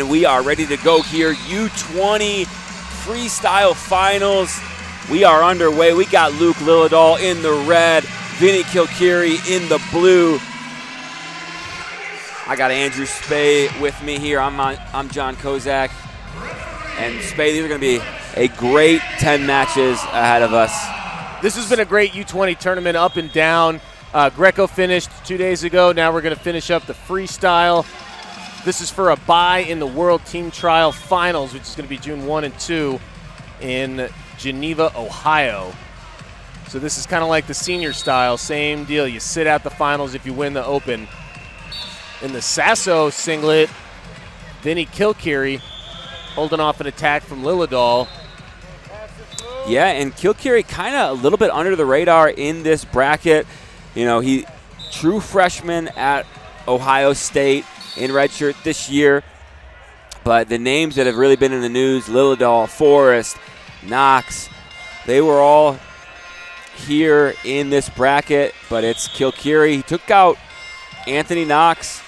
And we are ready to go here. U20 Freestyle Finals. We are underway. We got Luke Lillidahl in the red, Vinny Kilkiri in the blue. I got Andrew Spey with me here. I'm John Kozak. And Spey, these are going to be a great 10 matches ahead of us. This has been a great U20 tournament, up and down. Greco finished 2 days ago. Now we're going to finish up the freestyle. This is for a bye in the World Team Trial Finals, which is going to be June 1 and 2 in Geneva, Ohio. So this is kind of like the senior style, same deal. You sit out the finals if you win the Open. In the Sasso singlet, Vinny Kilkiri holding off an attack from Lillidahl. Yeah, and Kilkiri kind of a little bit under the radar in this bracket. You know, he true freshman at Ohio State in redshirt this year. But the names that have really been in the news, Lillidahl, Forrest, Knox, they were all here in this bracket. But it's Kilkiri. He took out Anthony Knox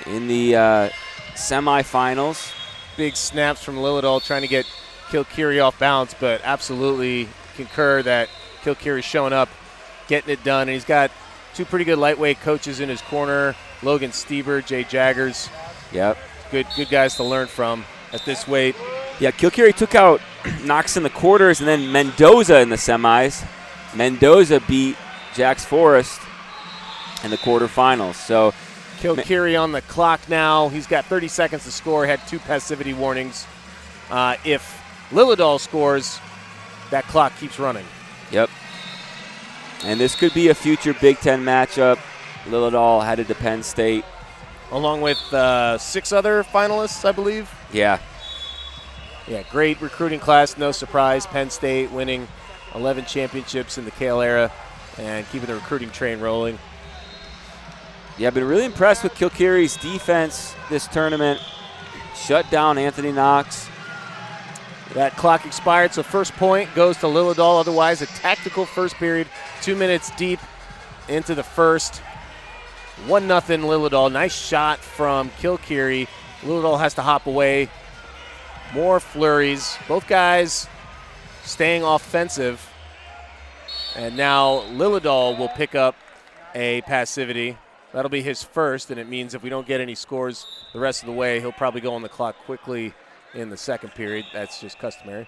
in the semifinals. Big snaps from Lillidahl trying to get Kilkiri off balance, but absolutely concur that Kilkiri's showing up, getting it done. And he's got two pretty good lightweight coaches in his corner, Logan Stieber, Jay Jaggers. Yep. Good guys to learn from at this weight. Yeah, Kilkiri took out Knox in the quarters and then Mendoza in the semis. Mendoza beat Jax Forrest in the quarterfinals. So Kilkiri on the clock now. He's got 30 seconds to score, had 2 passivity warnings. If Lillidahl scores, that clock keeps running. Yep. And this could be a future Big Ten matchup. Lillidahl headed to Penn State. Along with 6 other finalists, I believe. Yeah. Yeah, great recruiting class, no surprise. Penn State winning 11 championships in the Kale era and keeping the recruiting train rolling. Yeah, I've been really impressed with Kilkiri's defense this tournament. Shut down Anthony Knox. That clock expired, so first point goes to Lillidahl. Otherwise, a tactical first period, 2 minutes deep into the first. 1-0 Lillidahl. Nice shot from Kilkiri. Lillidahl has to hop away. More flurries. Both guys staying offensive. And now Lillidahl will pick up a passivity. That'll be his first, and it means if we don't get any scores the rest of the way, he'll probably go on the clock quickly in the second period. That's just customary.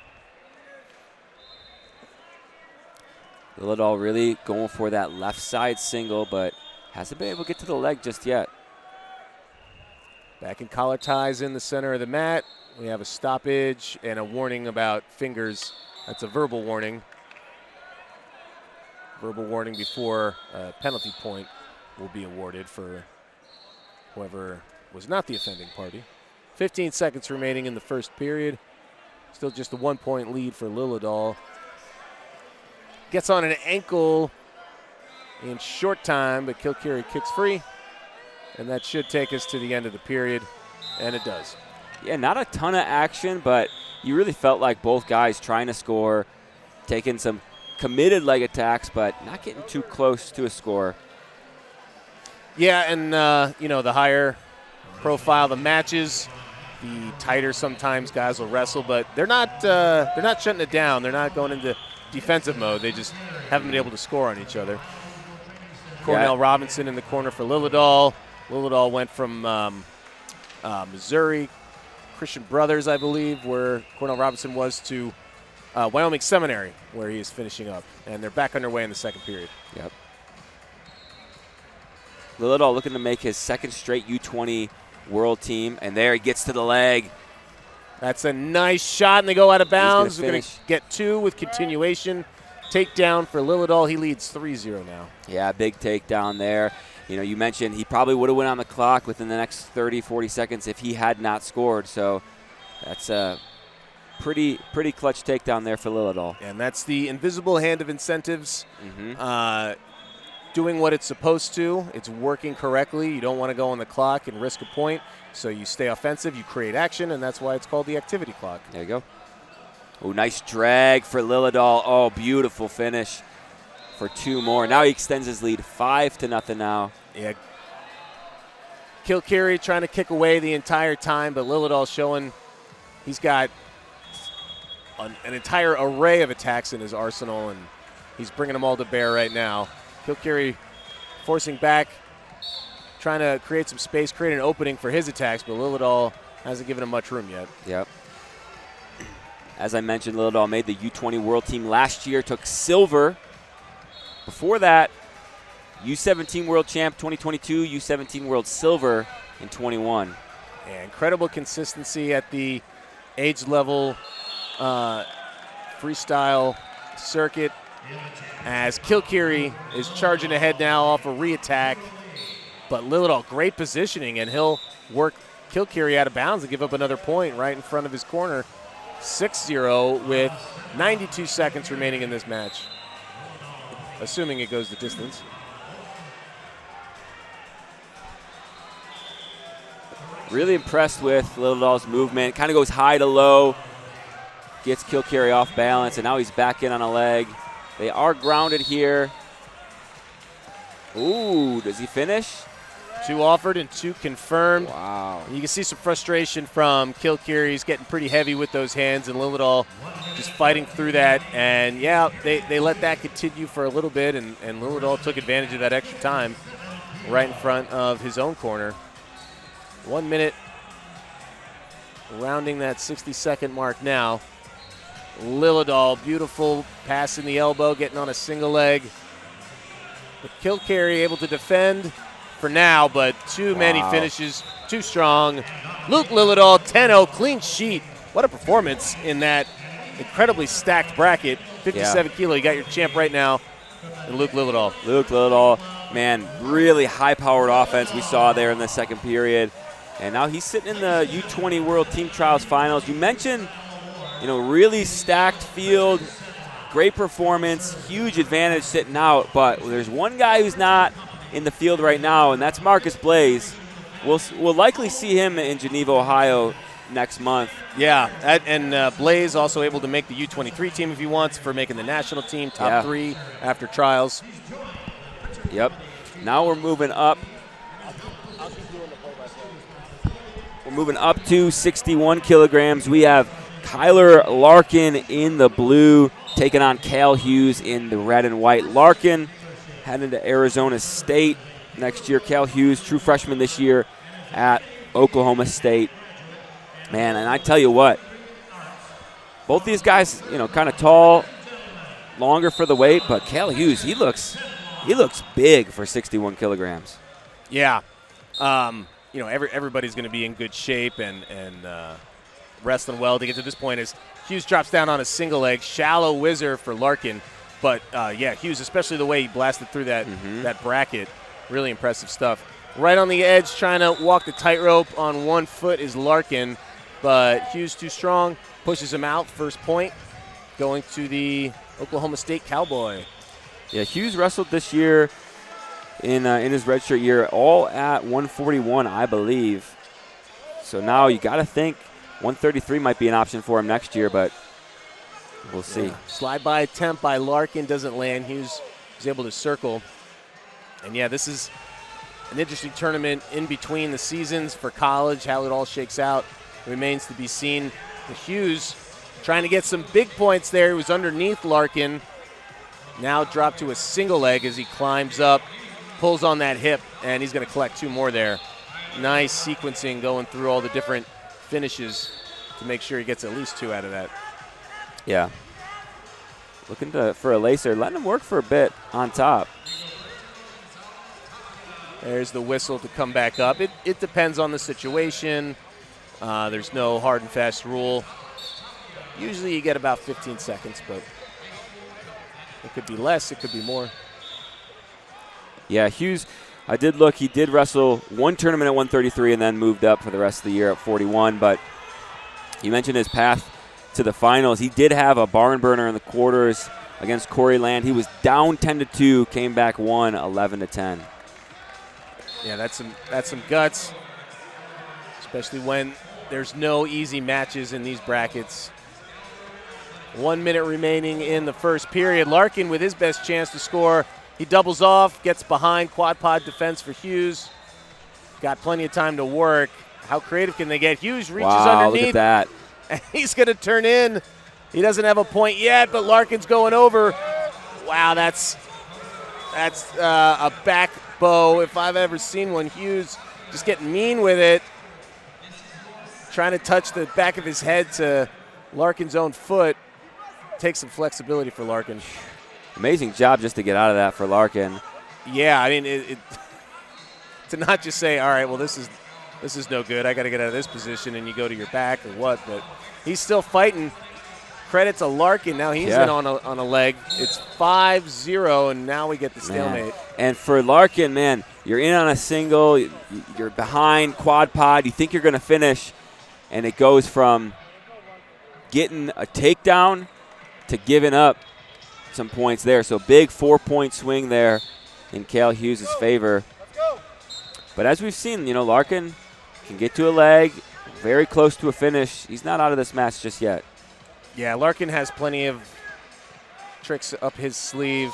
Lillidahl really going for that left side single, but hasn't been able to get to the leg just yet. Back in collar ties in the center of the mat. We have a stoppage and a warning about fingers. That's a verbal warning. Verbal warning before a penalty point will be awarded for whoever was not the offending party. 15 seconds remaining in the first period. Still just a 1-point lead for Lillidahl. Gets on an ankle in short time, but Kilkiri kicks free. And that should take us to the end of the period, and it does. Yeah, not a ton of action, but you really felt like both guys trying to score, taking some committed leg attacks, but not getting too close to a score. Yeah, and the higher profile the matches, the tighter sometimes guys will wrestle, but they're not shutting it down. They're not going into defensive mode. They just haven't been able to score on each other. Cornell Robinson in the corner for Lillidahl. Lillidahl went from Missouri Christian Brothers, I believe, where Cornell Robinson was, to Wyoming Seminary, where he is finishing up. And they're back underway in the second period. Yep. Lillidahl looking to make his second straight U20 World Team, and there he gets to the leg. That's a nice shot, and they go out of bounds. We're going to get 2 with continuation. Takedown for Lillidahl. He leads 3-0 now. Yeah, big takedown there. You know, you mentioned he probably would have went on the clock within the next 30, 40 seconds if he had not scored. So that's a pretty clutch takedown there for Lillidahl. And that's the invisible hand of incentives. Doing what it's supposed to. It's working correctly. You don't want to go on the clock and risk a point. So you stay offensive, you create action, and that's why it's called the activity clock. There you go. Oh, nice drag for Lillidahl. Oh, beautiful finish for 2 more. Now he extends his lead 5-0 now. Yeah. Kilcarry trying to kick away the entire time, but Lillidahl showing he's got an entire array of attacks in his arsenal, and he's bringing them all to bear right now. Kilcarry forcing back, trying to create some space, create an opening for his attacks, but Lillidahl hasn't given him much room yet. Yep. As I mentioned, Lillidahl made the U20 World Team last year, took silver. Before that, U17 World Champ 2022, U17 World Silver in 21. Yeah, incredible consistency at the age level freestyle circuit as Kilcarry is charging ahead now off a re-attack. But Lillidahl, great positioning, and he'll work Kilcarry out of bounds and give up another point right in front of his corner. 6-0 with 92 seconds remaining in this match, assuming it goes the distance. Really impressed with Lillidahl's movement. Kind of goes high to low, gets Kilcarry off balance, and now he's back in on a leg. They are grounded here. Ooh, does he finish? 2 offered and 2 confirmed. Wow. You can see some frustration from Kilcarry. He's getting pretty heavy with those hands, and Lillidahl just fighting through that. And, yeah, they let that continue for a little bit, and Lillidahl took advantage of that extra time right in front of his own corner. 1 minute, rounding that 60-second mark now. Lillidahl, beautiful pass in the elbow, getting on a single leg. But Kilcarry able to defend for now, but too many finishes, too strong. Luke Lillidahl, 10-0, clean sheet. What a performance in that incredibly stacked bracket. 57 kilo, you got your champ right now, and Luke Lillidahl. Luke Lillidahl, man, really high-powered offense we saw there in the second period. And now he's sitting in the U20 World Team Trials finals. You mentioned, really stacked field, great performance, huge advantage sitting out. But there's one guy who's not in the field right now, and that's Marcus Blaze. We'll likely see him in Geneva, Ohio next month. Yeah, and Blaze also able to make the U23 team if he wants, for making the national team, top 3 after trials. Yep. Now we're moving up. We're moving up to 61 kilograms. We have Kyler Larkin in the blue, taking on Cal Hughes in the red and white. Larkin heading to Arizona State next year. Cal Hughes, true freshman this year at Oklahoma State. Man, and I tell you what, both these guys, kind of tall, longer for the weight, but Cal Hughes, he looks big for 61 kilograms. Yeah. Everybody's going to be in good shape and wrestling well to get to this point as Hughes drops down on a single leg. Shallow whizzer for Larkin. But, Hughes, especially the way he blasted through that bracket, really impressive stuff. Right on the edge, trying to walk the tightrope on one foot is Larkin, but Hughes too strong, pushes him out. First point going to the Oklahoma State Cowboy. Yeah, Hughes wrestled this year in his redshirt year, all at 141, I believe. So now you got to think 133 might be an option for him next year, but we'll see. Yeah. Slide by attempt by Larkin doesn't land. Hughes is able to circle. And, this is an interesting tournament in between the seasons for college. How it all shakes out remains to be seen. Hughes trying to get some big points there. He was underneath Larkin. Now dropped to a single leg as he climbs up, pulls on that hip, and he's going to collect 2 more there. Nice sequencing going through all the different finishes to make sure he gets at least 2 out of that. Yeah. Looking for a lacer, letting him work for a bit on top. There's the whistle to come back up. It depends on the situation. There's no hard and fast rule. Usually you get about 15 seconds, but it could be less, it could be more. Yeah, Hughes, I did look. He did wrestle one tournament at 133 and then moved up for the rest of the year at 41. But you mentioned his path to the finals. He did have a barn burner in the quarters against Corey Land. He was down 10-2, came back won 11-10. Yeah, that's some guts, especially when there's no easy matches in these brackets. 1 minute remaining in the first period. Larkin with his best chance to score. He doubles off, gets behind, quad pod defense for Hughes. got plenty of time to work. How creative can they get? Hughes reaches Wow, underneath. look at that. And he's going to turn in. He doesn't have a point yet, but Larkin's going over. Wow, that's a back bow if I've ever seen one. Hughes just getting mean with it, trying to touch the back of his head to Larkin's own foot. Takes some flexibility for Larkin. Amazing job just to get out of that for Larkin. Yeah, I mean, to not just say, all right, well, this is no good. I got to get out of this position, and you go to your back or what. But he's still fighting. Credit to Larkin. Now he's in on a leg. It's 5-0, and now we get the stalemate. And for Larkin, man, you're in on a single. You're behind quad pod. You think you're going to finish, and it goes from getting a takedown to giving up some points there. So big 4-point swing there in Cale Hughes' favor. But as we've seen, Larkin can get to a leg, very close to a finish. He's not out of this match just yet. Yeah, Larkin has plenty of tricks up his sleeve.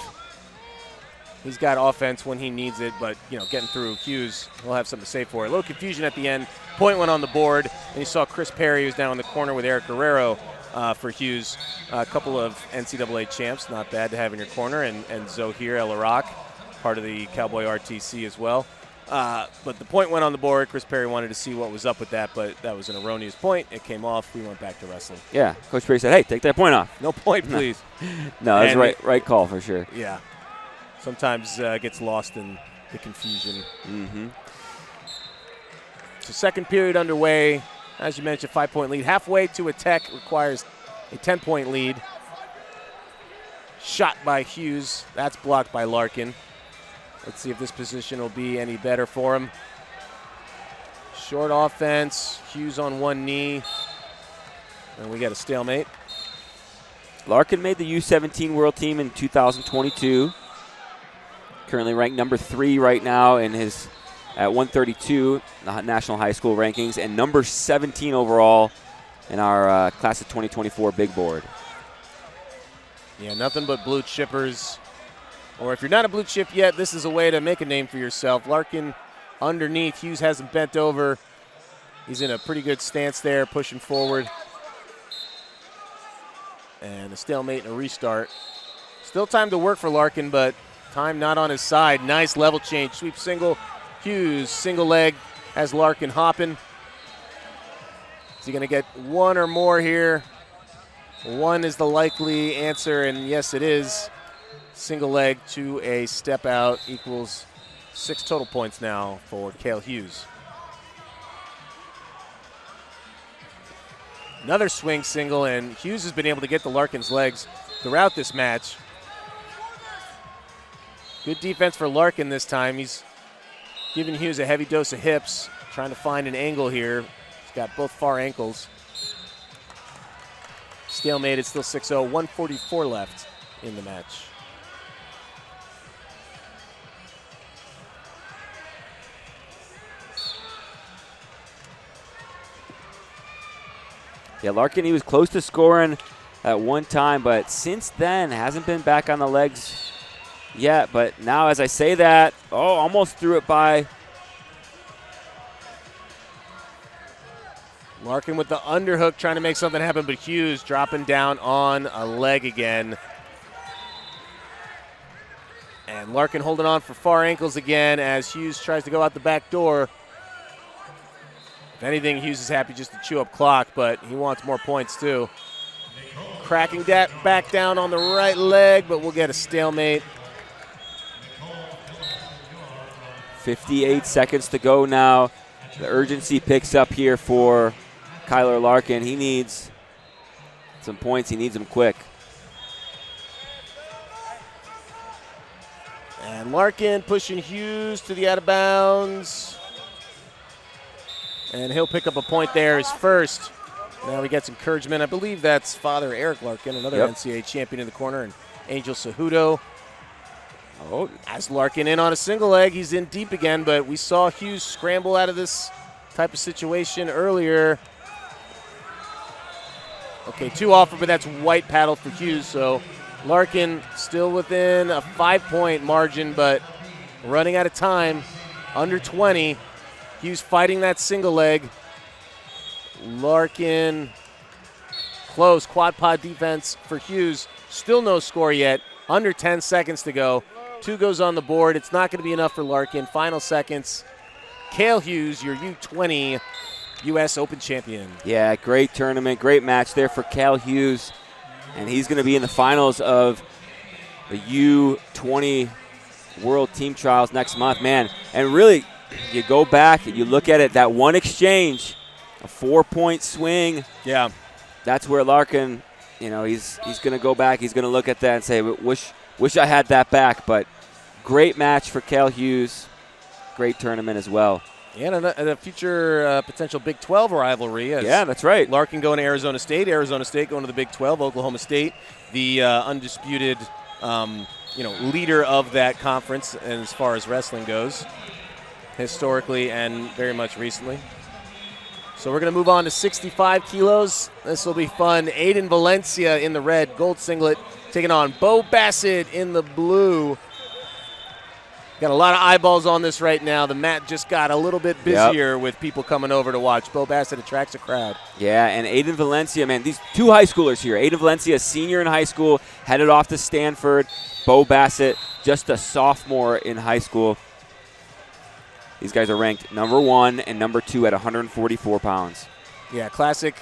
He's got offense when he needs it, but, getting through Hughes, he'll have something to say for it. A little confusion at the end. Point went on the board, and you saw Chris Perry, who's down in the corner with Eric Guerrero for Hughes. A couple of NCAA champs, not bad to have in your corner, and Zohir El Iraq, part of the Cowboy RTC as well. But the point went on the board. Chris Perry wanted to see what was up with that, but that was an erroneous point. It came off. We went back to wrestling. Yeah, Coach Perry said, hey, take that point off. No point, please. No, that's the right call for sure. Yeah. Sometimes gets lost in the confusion. Mm-hmm. So second period underway. As you mentioned, 5-point lead. Halfway to a tech requires a 10-point lead. Shot by Hughes. That's blocked by Larkin. Let's see if this position will be any better for him. Short offense. Hughes on one knee. And we got a stalemate. Larkin made the U17 World Team in 2022. Currently ranked number 3 right now at 132 the national high school rankings, and number 17 overall in our class of 2024 big board. Yeah, nothing but blue chippers. Or if you're not a blue chip yet, this is a way to make a name for yourself. Larkin underneath. Hughes hasn't bent over. He's in a pretty good stance there, pushing forward. And a stalemate and a restart. Still time to work for Larkin, but time not on his side. Nice level change. Sweep single. Hughes, single leg, has Larkin hopping. Is he going to get one or more here? One is the likely answer, and yes, it is. Single leg to a step out equals 6 total points now for Cale Hughes. Another swing single, and Hughes has been able to get to Larkin's legs throughout this match. Good defense for Larkin this time. He's giving Hughes a heavy dose of hips, trying to find an angle here. He's got both far ankles. Stalemate, it's still 6-0, 144 left in the match. Yeah, Larkin, he was close to scoring at one time, but since then hasn't been back on the legs yet. But now as I say that, almost threw it by. Larkin with the underhook trying to make something happen, but Hughes dropping down on a leg again. And Larkin holding on for far ankles again as Hughes tries to go out the back door. If anything, Hughes is happy just to chew up clock, but he wants more points too. Cracking that back down on the right leg, but we'll get a stalemate. 58 seconds to go now. The urgency picks up here for Kyler Larkin. He needs some points. He needs them quick. And Larkin pushing Hughes to the out of bounds. And he'll pick up a point there, his first. Now he gets encouragement. I believe that's Father Eric Larkin, another NCAA champion in the corner, and Angel Cejudo. As Larkin in on a single leg, he's in deep again, but we saw Hughes scramble out of this type of situation earlier. Okay, 2 off, but that's white paddle for Hughes, so Larkin still within a 5-point margin, but running out of time, under 20. Hughes fighting that single leg. Larkin, close. Quad pod defense for Hughes. Still no score yet. Under 10 seconds to go. 2 goes on the board. It's not going to be enough for Larkin. Final seconds. Cale Hughes, your U20 U.S. Open champion. Yeah, great tournament, great match there for Cale Hughes. And he's going to be in the finals of the U20 World Team Trials next month, man. And really, you go back and you look at it, that one exchange, a 4-point swing. Yeah. That's where Larkin, he's going to go back. He's going to look at that and say, wish I had that back. But great match for Cale Hughes. Great tournament as well. Yeah, and a future potential Big 12 rivalry. Yeah, that's right. Larkin going to Arizona State going to the Big 12, Oklahoma State, the undisputed leader of that conference as far as wrestling goes, historically and very much recently. So we're going to move on to 65 kilos. This will be fun. Aiden Valencia in the red, gold singlet, taking on Bo Bassett in the blue. Got a lot of eyeballs on this right now. The mat just got a little bit busier with people coming over to watch. Bo Bassett attracts a crowd. Yeah, and Aiden Valencia, man, these 2 high schoolers here. Aiden Valencia, senior in high school, headed off to Stanford. Bo Bassett, just a sophomore in high school. These guys are ranked number 1 and number 2 at 144 pounds. Yeah, classic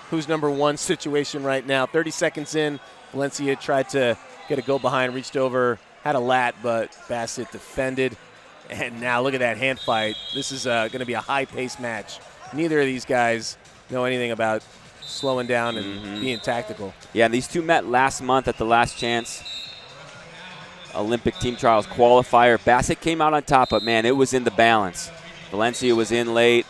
who's number 1 situation right now. 30 seconds in, Valencia tried to get a go behind, reached over, had a lat, but Bassett defended. And now look at that hand fight. This is going to be a high-paced match. Neither of these guys know anything about slowing down and being tactical. Yeah, and these 2 met last month at the Last Chance Olympic Team Trials qualifier. Bassett came out on top, but, man, it was in the balance. Valencia was in late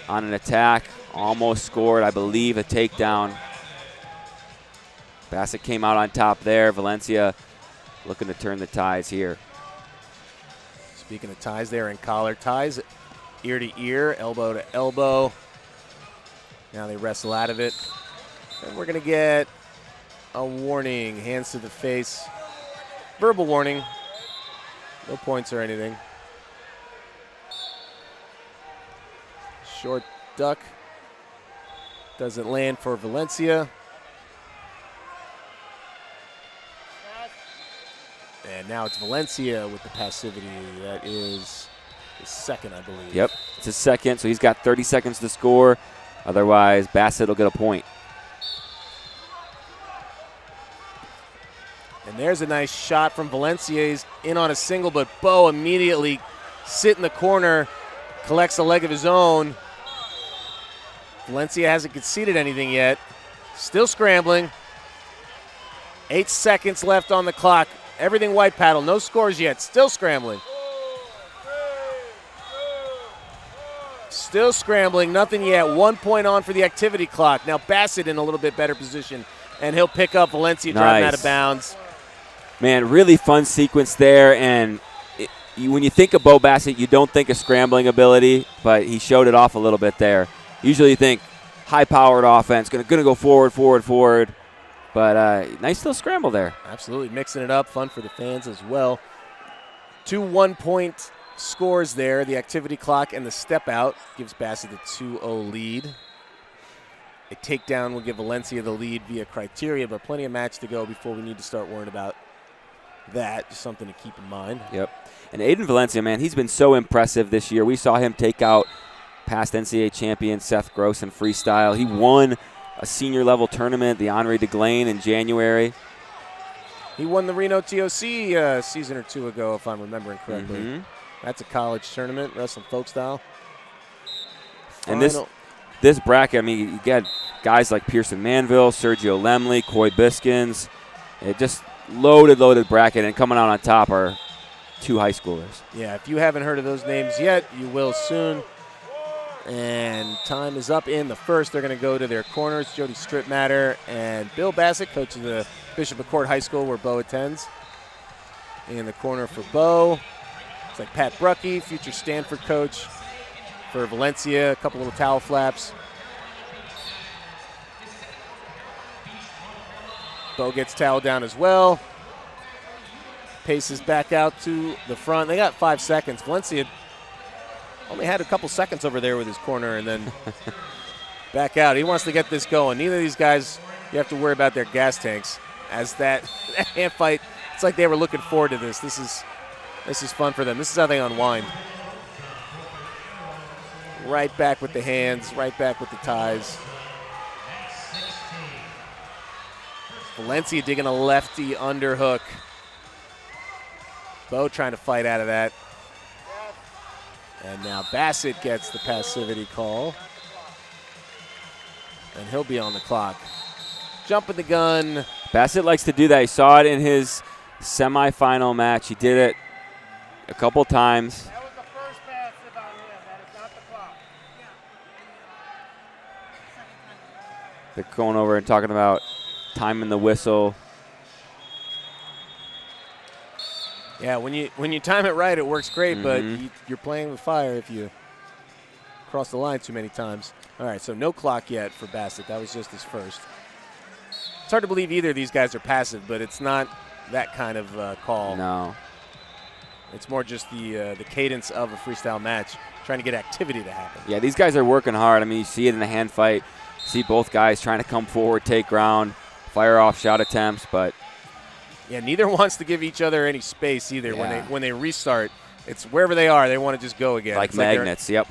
on an attack, almost scored, I believe, a takedown. Bassett came out on top there. Valencia looking to turn the ties here. Speaking of ties there in collar ties, ear to ear, elbow to elbow. Now they wrestle out of it. And we're going to get a warning, hands to the face. Verbal warning. No points or anything. Short duck. Doesn't land for Valencia. And now it's Valencia with the passivity. That is his second, I believe. Yep, it's his second, so he's got 30 seconds to score. Otherwise, Bassett will get a point. And there's a nice shot from Valencia. He's in on a single, but Bo immediately sit in the corner, collects a leg of his own. Valencia hasn't conceded anything yet. Still scrambling. 8 seconds left on the clock. Everything white paddle. No scores yet. Still scrambling. Still scrambling. Nothing yet. 1 point on for the activity clock. Now Bassett in a little bit better position, and he'll pick up Valencia driving out of bounds. Man, really fun sequence there. And when you think of Bo Bassett, you don't think of scrambling ability, but he showed it off a little bit there. Usually you think high-powered offense, going to go forward. But nice little scramble there. Absolutely, mixing it up, fun for the fans as well. 2 1-point scores there. The activity clock and the step out gives Bassett the 2-0 lead. A takedown will give Valencia the lead via criteria, but plenty of match to go before we need to start worrying about that. Just something to keep in mind. Yep. And Aiden Valencia, man, he's been so impressive this year. We saw him take out past NCAA champion Seth Gross in freestyle. He won a senior-level tournament, the Henri DeGlane, in January. He won the Reno TOC a season or 2 ago, if I'm remembering correctly. That's a college tournament, wrestling folk style. And this bracket, I mean, you got guys like Pearson Manville, Sergio Lemley, Coy Biskins. It just loaded bracket, and coming out on top are 2 high schoolers. Yeah, if you haven't heard of those names yet, you will soon. And time is up in the first. They're going to go to their corners. Jody Stripmatter and Bill Bassett, coach of the Bishop McCourt High School where Bo attends. In the corner for Bo, it's like Pat Bruckey, future Stanford coach. For Valencia, a couple little towel flaps. Bo gets towel down as well. Paces back out to the front. They got 5 seconds. Valencia only had a couple seconds over there with his corner and then back out. He wants to get this going. Neither of these guys, you have to worry about their gas tanks. As that hand fight, it's like they were looking forward to this. This is fun for them. This is how they unwind. Right back with the hands, right back with the ties. Valencia digging a lefty underhook. Bo trying to fight out of that. And now Bassett gets the passivity call. And he'll be on the clock. Jumping the gun. Bassett likes to do that. He saw it in his semifinal match. He did it a couple times. That was the first pass about him. That is not the clock. They're going over and talking about timing the whistle. Yeah, when you time it right, it works great, but you're playing with fire if you cross the line too many times. All right, so no clock yet for Bassett. That was just his first. It's hard to believe either of these guys are passive, but it's not that kind of call. No. It's more just the cadence of a freestyle match, trying to get activity to happen. Yeah, these guys are working hard. I mean, you see it in the hand fight. You see both guys trying to come forward, take ground, fire off shot attempts, but yeah, neither wants to give each other any space either. Yeah. When they restart, it's wherever they are, they want to just go again. like magnets. Yep.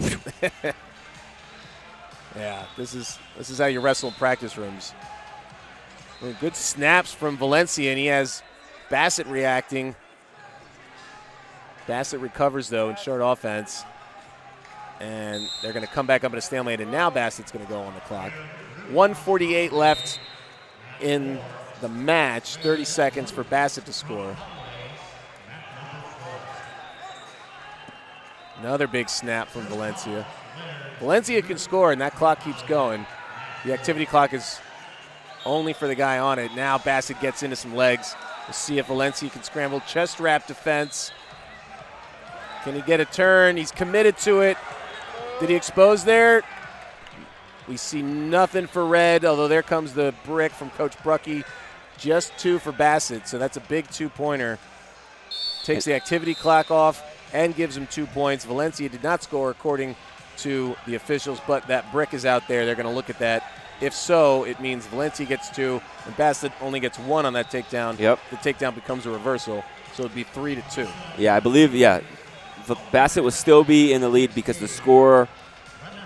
Yeah, this is how you wrestle in practice rooms. Well, good snaps from Valencia, and he has Bassett reacting. Bassett recovers, though, in short offense. And they're going to come back up at a stalemate, and now Bassett's going to go on the clock. 1:48 left in the match, 30 seconds for Bassett to score. Another big snap from Valencia. Valencia can score, and that clock keeps going. The activity clock is only for the guy on it. Now Bassett gets into some legs. We'll see if Valencia can scramble. Chest wrap defense. Can he get a turn? He's committed to it. Did he expose there? We see nothing for red, although there comes the brick from Coach Brucky. Just 2 for Bassett, so that's a big 2-pointer. Takes the activity clock off and gives him 2 points. Valencia did not score according to the officials, but that brick is out there. They're going to look at that. If so, it means Valencia gets 2 and Bassett only gets 1 on that takedown. Yep. The takedown becomes a reversal, so it'd be 3-2. Yeah, I believe, Bassett would still be in the lead because the score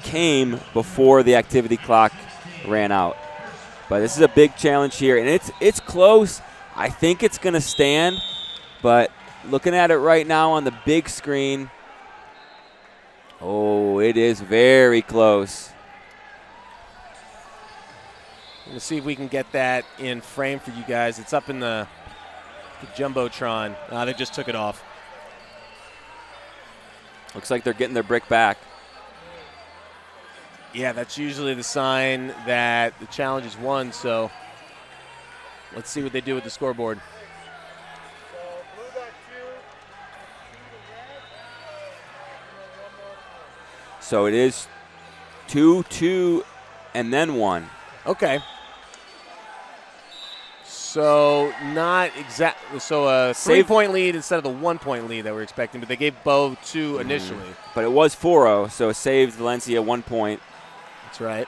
came before the activity clock ran out. But this is a big challenge here, and it's close. I think it's going to stand, but looking at it right now on the big screen, oh, it is very close. We'll see if we can get that in frame for you guys. It's up in the Jumbotron. They just took it off. Looks like they're getting their brick back. Yeah, that's usually the sign that the challenge is won, so let's see what they do with the scoreboard. So blue got 2. So it is 2-2 and then 1. Okay. So not exact. So a 3-point lead instead of the 1-point lead that we're expecting, but they gave Bo 2 initially. But it was 4-0, so it saved Valencia 1 point. That's right.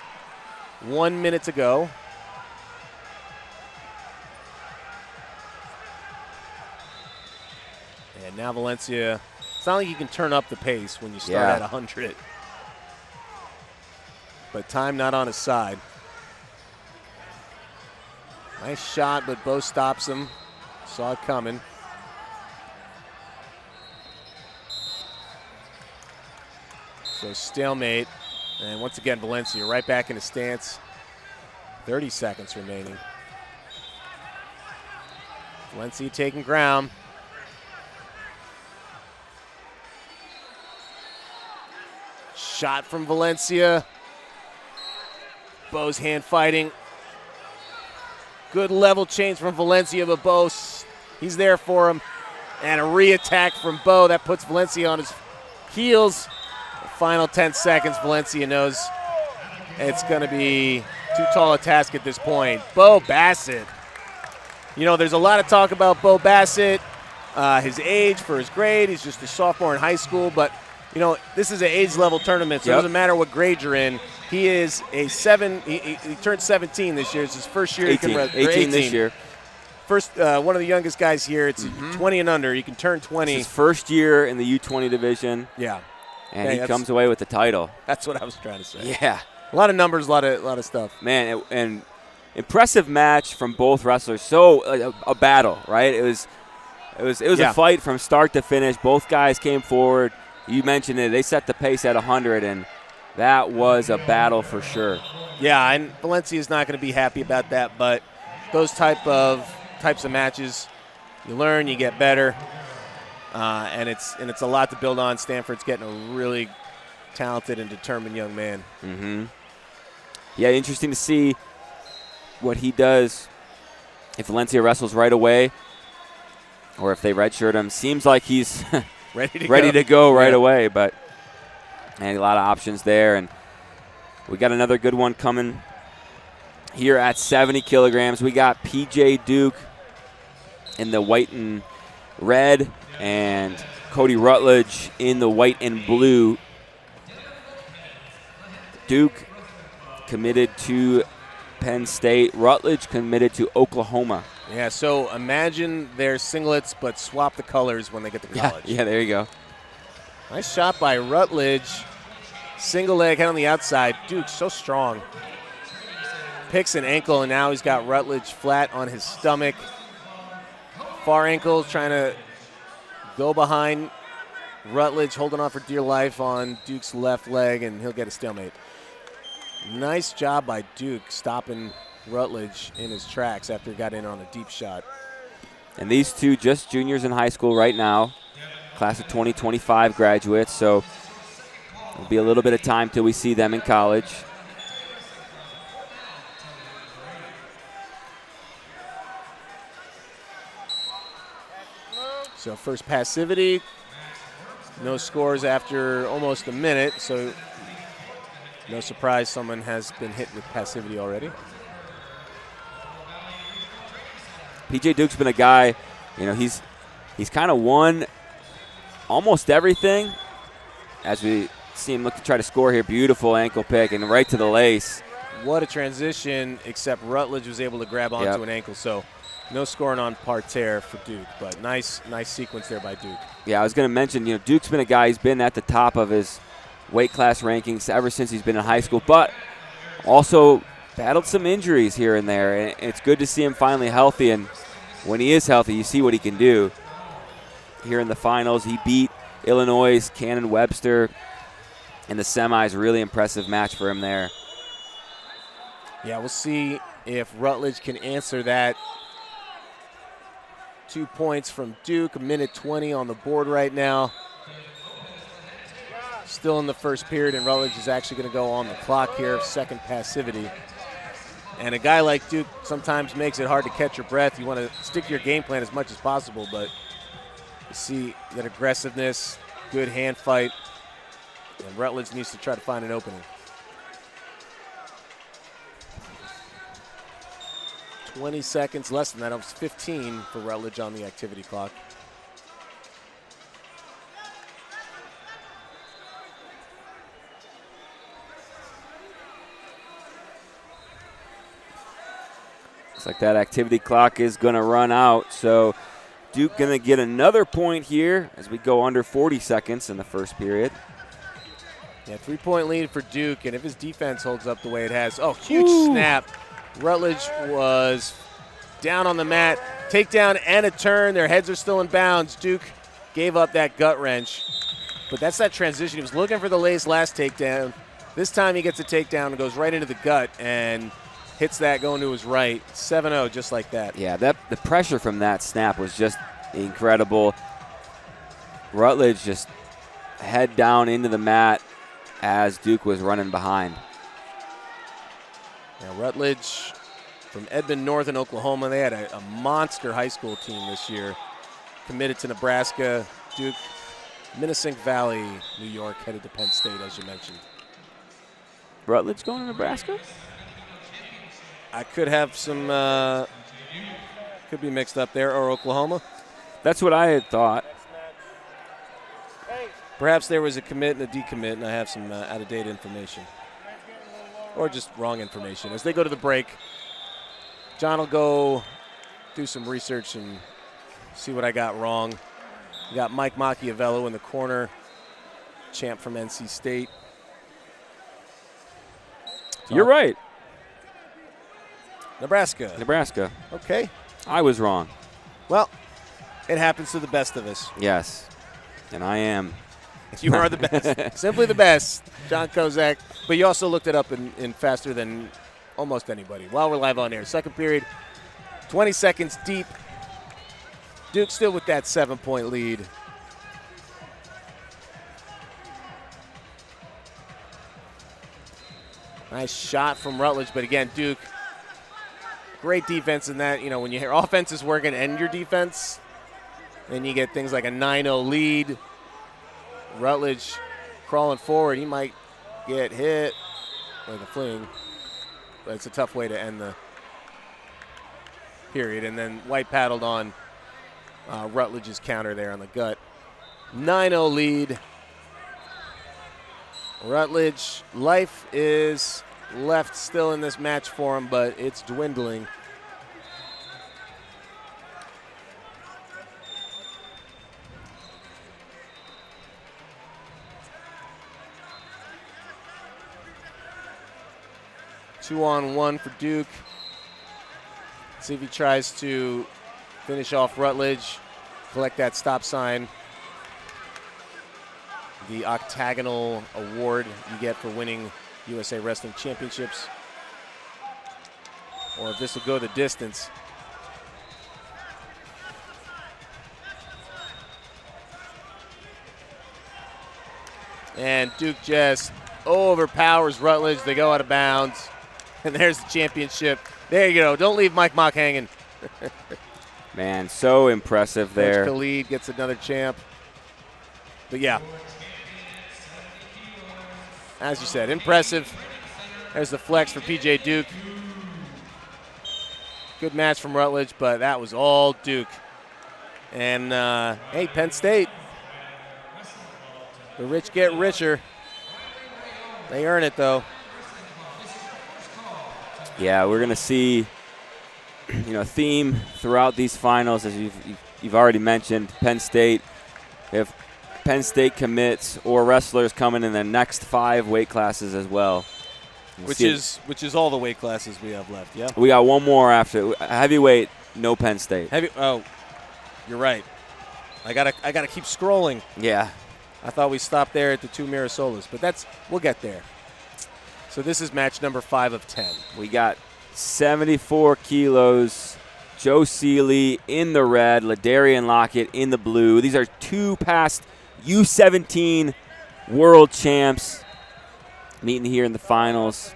1 minute to go. And now Valencia, it's not like you can turn up the pace when you start at 100. But time not on his side. Nice shot, but Bo stops him. Saw it coming. So stalemate. And once again, Valencia right back in the stance. 30 seconds remaining. Valencia taking ground. Shot from Valencia. Bo's hand fighting. Good level change from Valencia, but Bo, he's there for him. And a re-attack from Bo that puts Valencia on his heels. The final 10 seconds, Valencia knows it's going to be too tall a task at this point. Bo Bassett. You know, there's a lot of talk about Bo Bassett, his age for his grade. He's just a sophomore in high school, but you know, this is an age level tournament, so it doesn't matter what grade you're in. He is a 7. He turned 17 this year. It's his first year. 18 this year. First, one of the youngest guys here. It's 20 and under. You can turn 20. It's his first year in the U20 division. Yeah. And he comes away with the title. That's what I was trying to say. Yeah. A lot of numbers, a lot of stuff. Man, and impressive match from both wrestlers. So a battle, right? It was a fight from start to finish. Both guys came forward. You mentioned it. They set the pace at 100, and that was a battle for sure. Yeah, and Valencia is not going to be happy about that, but those types of matches, you learn, you get better, and it's a lot to build on. Stanford's getting a really talented and determined young man. Mm-hmm. Yeah, interesting to see what he does if Valencia wrestles right away or if they redshirt him. Seems like he's ready to go right away, but and a lot of options there. And we got another good one coming here at 70 kilograms. We got PJ Duke in the white and red and Cody Rutledge in the white and blue. Duke committed to Penn State. Rutledge committed to Oklahoma. Yeah, so imagine their singlets, but swap the colors when they get to college. Yeah, there you go. Nice shot by Rutledge. Single leg, head on the outside. Duke, so strong. Picks an ankle, and now he's got Rutledge flat on his stomach. Far ankle, trying to go behind Rutledge, holding on for dear life on Duke's left leg, and he'll get a stalemate. Nice job by Duke stopping Rutledge in his tracks after he got in on a deep shot. And these two just juniors in high school right now, class of 2025 graduates, so it'll be a little bit of time till we see them in college. So first passivity, no scores after almost a minute, so no surprise someone has been hit with passivity already. PJ Duke's been a guy, you know, he's kind of won almost everything as we see him look to try to score here. Beautiful ankle pick and right to the lace. What a transition, except Rutledge was able to grab onto an ankle, so no scoring on parterre for Duke, but nice sequence there by Duke. Yeah, I was going to mention, you know, Duke's been a guy, he's been at the top of his weight class rankings ever since he's been in high school, but also battled some injuries here and there, and it's good to see him finally healthy, and when he is healthy, you see what he can do. Here in the finals, he beat Illinois' Cannon Webster in the semis. Really impressive match for him there. Yeah, we'll see if Rutledge can answer that. 2 points from Duke, a minute 20 on the board right now. Still in the first period, and Rutledge is actually going to go on the clock here, second passivity. And a guy like Duke sometimes makes it hard to catch your breath. You want to stick to your game plan as much as possible, but you see that aggressiveness, good hand fight, and Rutledge needs to try to find an opening. 20 seconds, less than that. It was 15 for Rutledge on the activity clock. Looks like that activity clock is going to run out, so Duke going to get another point here as we go under 40 seconds in the first period. Yeah, 3-point lead for Duke, and if his defense holds up the way it has, huge snap. Rutledge was down on the mat, takedown and a turn. Their heads are still in bounds. Duke gave up that gut wrench, but that's that transition. He was looking for the lace last takedown. This time he gets a takedown and goes right into the gut and hits that going to his right. 7-0 just like that. Yeah, the pressure from that snap was just incredible. Rutledge just head down into the mat as Duke was running behind. Now Rutledge from Edmond North in Oklahoma. They had a monster high school team this year. Committed to Nebraska. Duke, Minnesink Valley, New York, headed to Penn State, as you mentioned. Rutledge going to Nebraska? I could have some, could be mixed up there, or Oklahoma. That's what I had thought. Perhaps there was a commit and a decommit, and I have some out-of-date information. Or just wrong information. As they go to the break, John will go do some research and see what I got wrong. We got Mike Machiavello in the corner, champ from NC State. You're right. Nebraska. Nebraska. Okay. I was wrong. Well, it happens to the best of us. Yes. And I am. You are the best. Simply the best, John Kozak. But you also looked it up in faster than almost anybody while we're live on air. Second period, 20 seconds deep. Duke still with that 7-point lead. Nice shot from Rutledge, but again, Duke, great defense in that. You know, when your offense is working and your defense, then you get things like a 9-0 lead. Rutledge crawling forward. He might get hit with a fling, but it's a tough way to end the period. And then White paddled on Rutledge's counter there on the gut. 9-0 lead. Rutledge, life is left still in this match for him, but it's dwindling. Two-on-one for Duke. See if he tries to finish off Rutledge, collect that stop sign. The octagonal award you get for winning USA Wrestling Championships. Or if this will go the distance. And Duke just overpowers Rutledge. They go out of bounds. And there's the championship. There you go. Don't leave Mike Mock hanging. Man, so impressive there. Coach Khalid gets another champ. But yeah. As you said, impressive. There's the flex for PJ Duke. Good match from Rutledge, but that was all Duke. And, hey, Penn State. The rich get richer. They earn it, though. Yeah, we're going to see, a theme throughout these finals, as you've already mentioned. Penn State, if Penn State commits or wrestlers coming in the next 5 weight classes as well. Which is all the weight classes we have left, yeah? We got one more after. Heavyweight, no Penn State. Oh, you're right. I gotta keep scrolling. Yeah. I thought we stopped there at the 2 Mirasolas, but we'll get there. So this is match number 5 of 10. We got 74 kilos. Joe Seeley in the red, Ladarian Lockett in the blue. These are 2 past U17 world champs meeting here in the finals.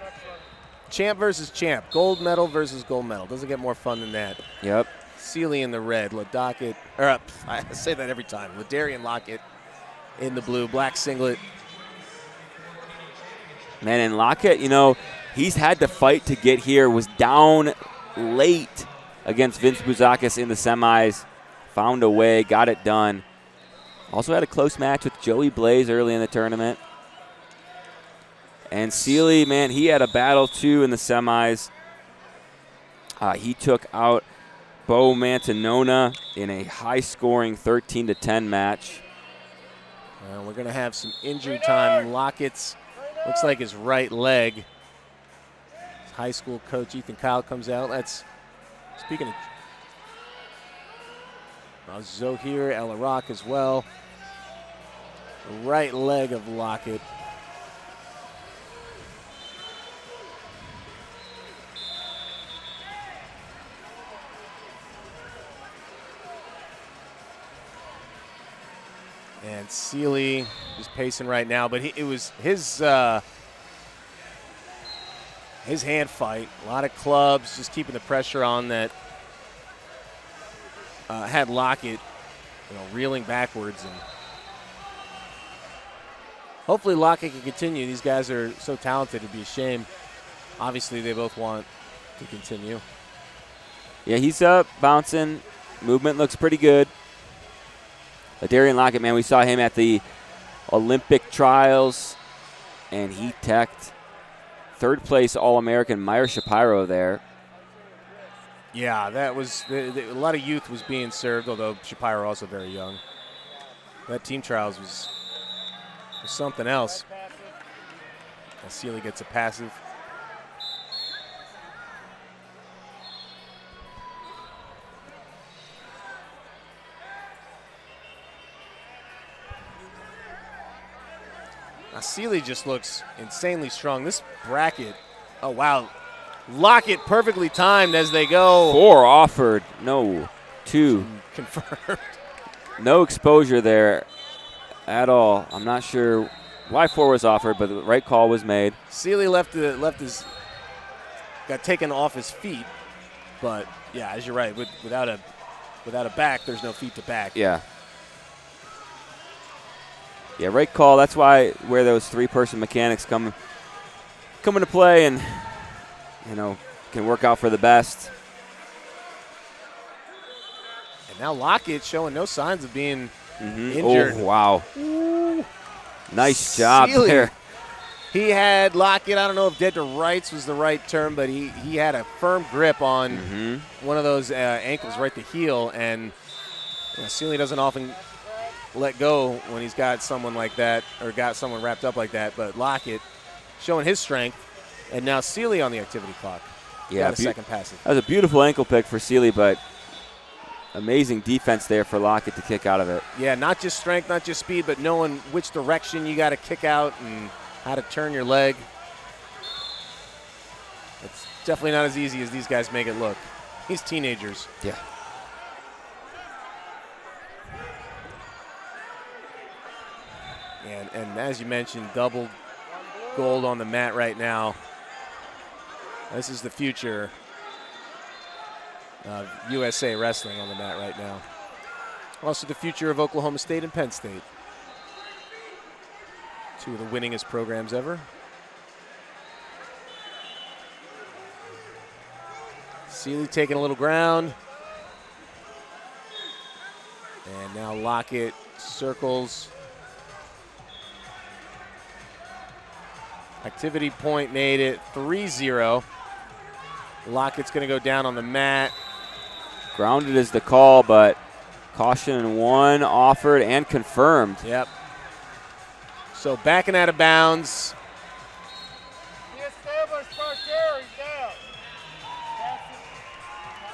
Champ versus champ. Gold medal versus gold medal. Doesn't get more fun than that. Yep. Seeley in the red. I say that every time. Ladarian Lockett in the blue. Black singlet. Man, and Lockett, he's had to fight to get here. Was down late against Vince Bouzakis in the semis. Found a way, got it done. Also had a close match with Joey Blaze early in the tournament. And Seeley, man, he had a battle too in the semis. He took out Bo Mantanona in a high-scoring 13-10 match. We're going to have some injury time. Lockett's looks like his right leg. His high school coach Ethan Kyle comes out. Speaking of Zohir El Iraq as well. The right leg of Lockett. And Seeley is pacing right now, but it was his hand fight. A lot of clubs, just keeping the pressure on that. Had Lockett, reeling backwards, and hopefully Lockett can continue. These guys are so talented; it'd be a shame. Obviously, they both want to continue. Yeah, he's up, bouncing. Movement looks pretty good. Ladarian Lockett, man, we saw him at the Olympic trials, and he teched third place All-American Meyer Shapiro there. Yeah, that was a lot of youth was being served, although Shapiro also very young. That team trials was something else. Sealy gets a passive. Now Sealy just looks insanely strong. This bracket, oh wow. Lockett perfectly timed as they go. 4 offered, no. 2. Confirmed. No exposure there at all. I'm not sure why 4 was offered, but the right call was made. Sealy got taken off his feet, but yeah, as you're right, without a back, there's no feet to back. Yeah. Yeah, right call. That's where those 3-person mechanics come into play, and can work out for the best. And now Lockett showing no signs of being injured. Oh, wow. Ooh. Nice job Sealy. there. He had Lockett, I don't know if dead to rights was the right term, but he had a firm grip on one of those ankles right to heel, and Sealy doesn't often let go when he's got someone like that or got someone wrapped up like that, but Lockett showing his strength, and now Sealy on the activity clock. Yeah, got a second passive. That was a beautiful ankle pick for Sealy, but amazing defense there for Lockett to kick out of it. Yeah, not just strength, not just speed, but knowing which direction you got to kick out and how to turn your leg. It's definitely not as easy as these guys make it look. These teenagers. Yeah. And as you mentioned, double gold on the mat right now. This is the future of USA Wrestling on the mat right now. Also the future of Oklahoma State and Penn State. 2 of the winningest programs ever. Sealy taking a little ground. And now Lockett circles. Activity point made it 3-0. Lockett's going to go down on the mat. Grounded is the call, but caution 1 offered and confirmed. Yep. So backing out of bounds. He established parterre, he's down.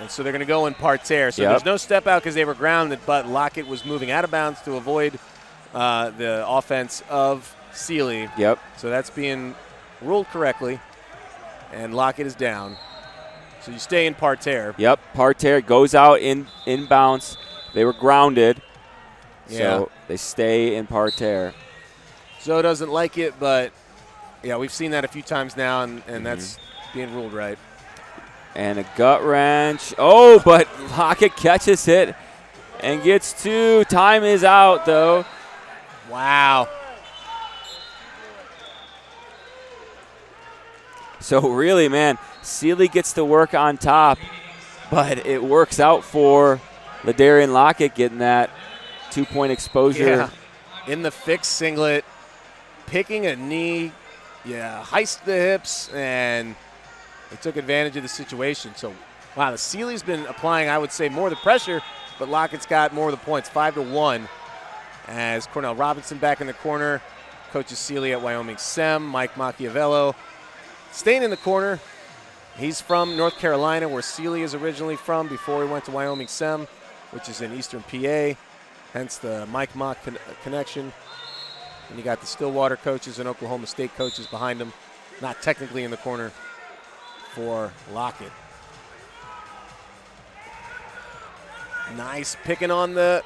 And so they're going to go in parterre. So there's no step out because they were grounded, but Lockett was moving out of bounds to avoid the offense of Sealy. Yep. So that's being ruled correctly. And Lockett is down. So you stay in parterre. Yep, parterre goes out in bounce. They were grounded, so they stay in parterre. Zoe doesn't like it, but yeah, we've seen that a few times now, and that's being ruled right. And a gut wrench. Oh, but Lockett catches it and gets 2. Time is out, though. Wow. So really, man, Sealy gets to work on top, but it works out for LaDarian Lockett getting that 2-point exposure. Yeah. In the fixed singlet, picking a knee, heist the hips, and they took advantage of the situation. So, wow, the Sealy's been applying, I would say, more of the pressure, but Lockett's got more of the points, 5-1. As Cornell Robinson back in the corner, coaches Sealy at Wyoming Sem, Mike Macchiavello. Staying in the corner, he's from North Carolina, where Sealy is originally from before he went to Wyoming Sem, which is in eastern PA, hence the Mike Mock connection. And you got the Stillwater coaches and Oklahoma State coaches behind him, not technically in the corner for Lockett. Nice picking on the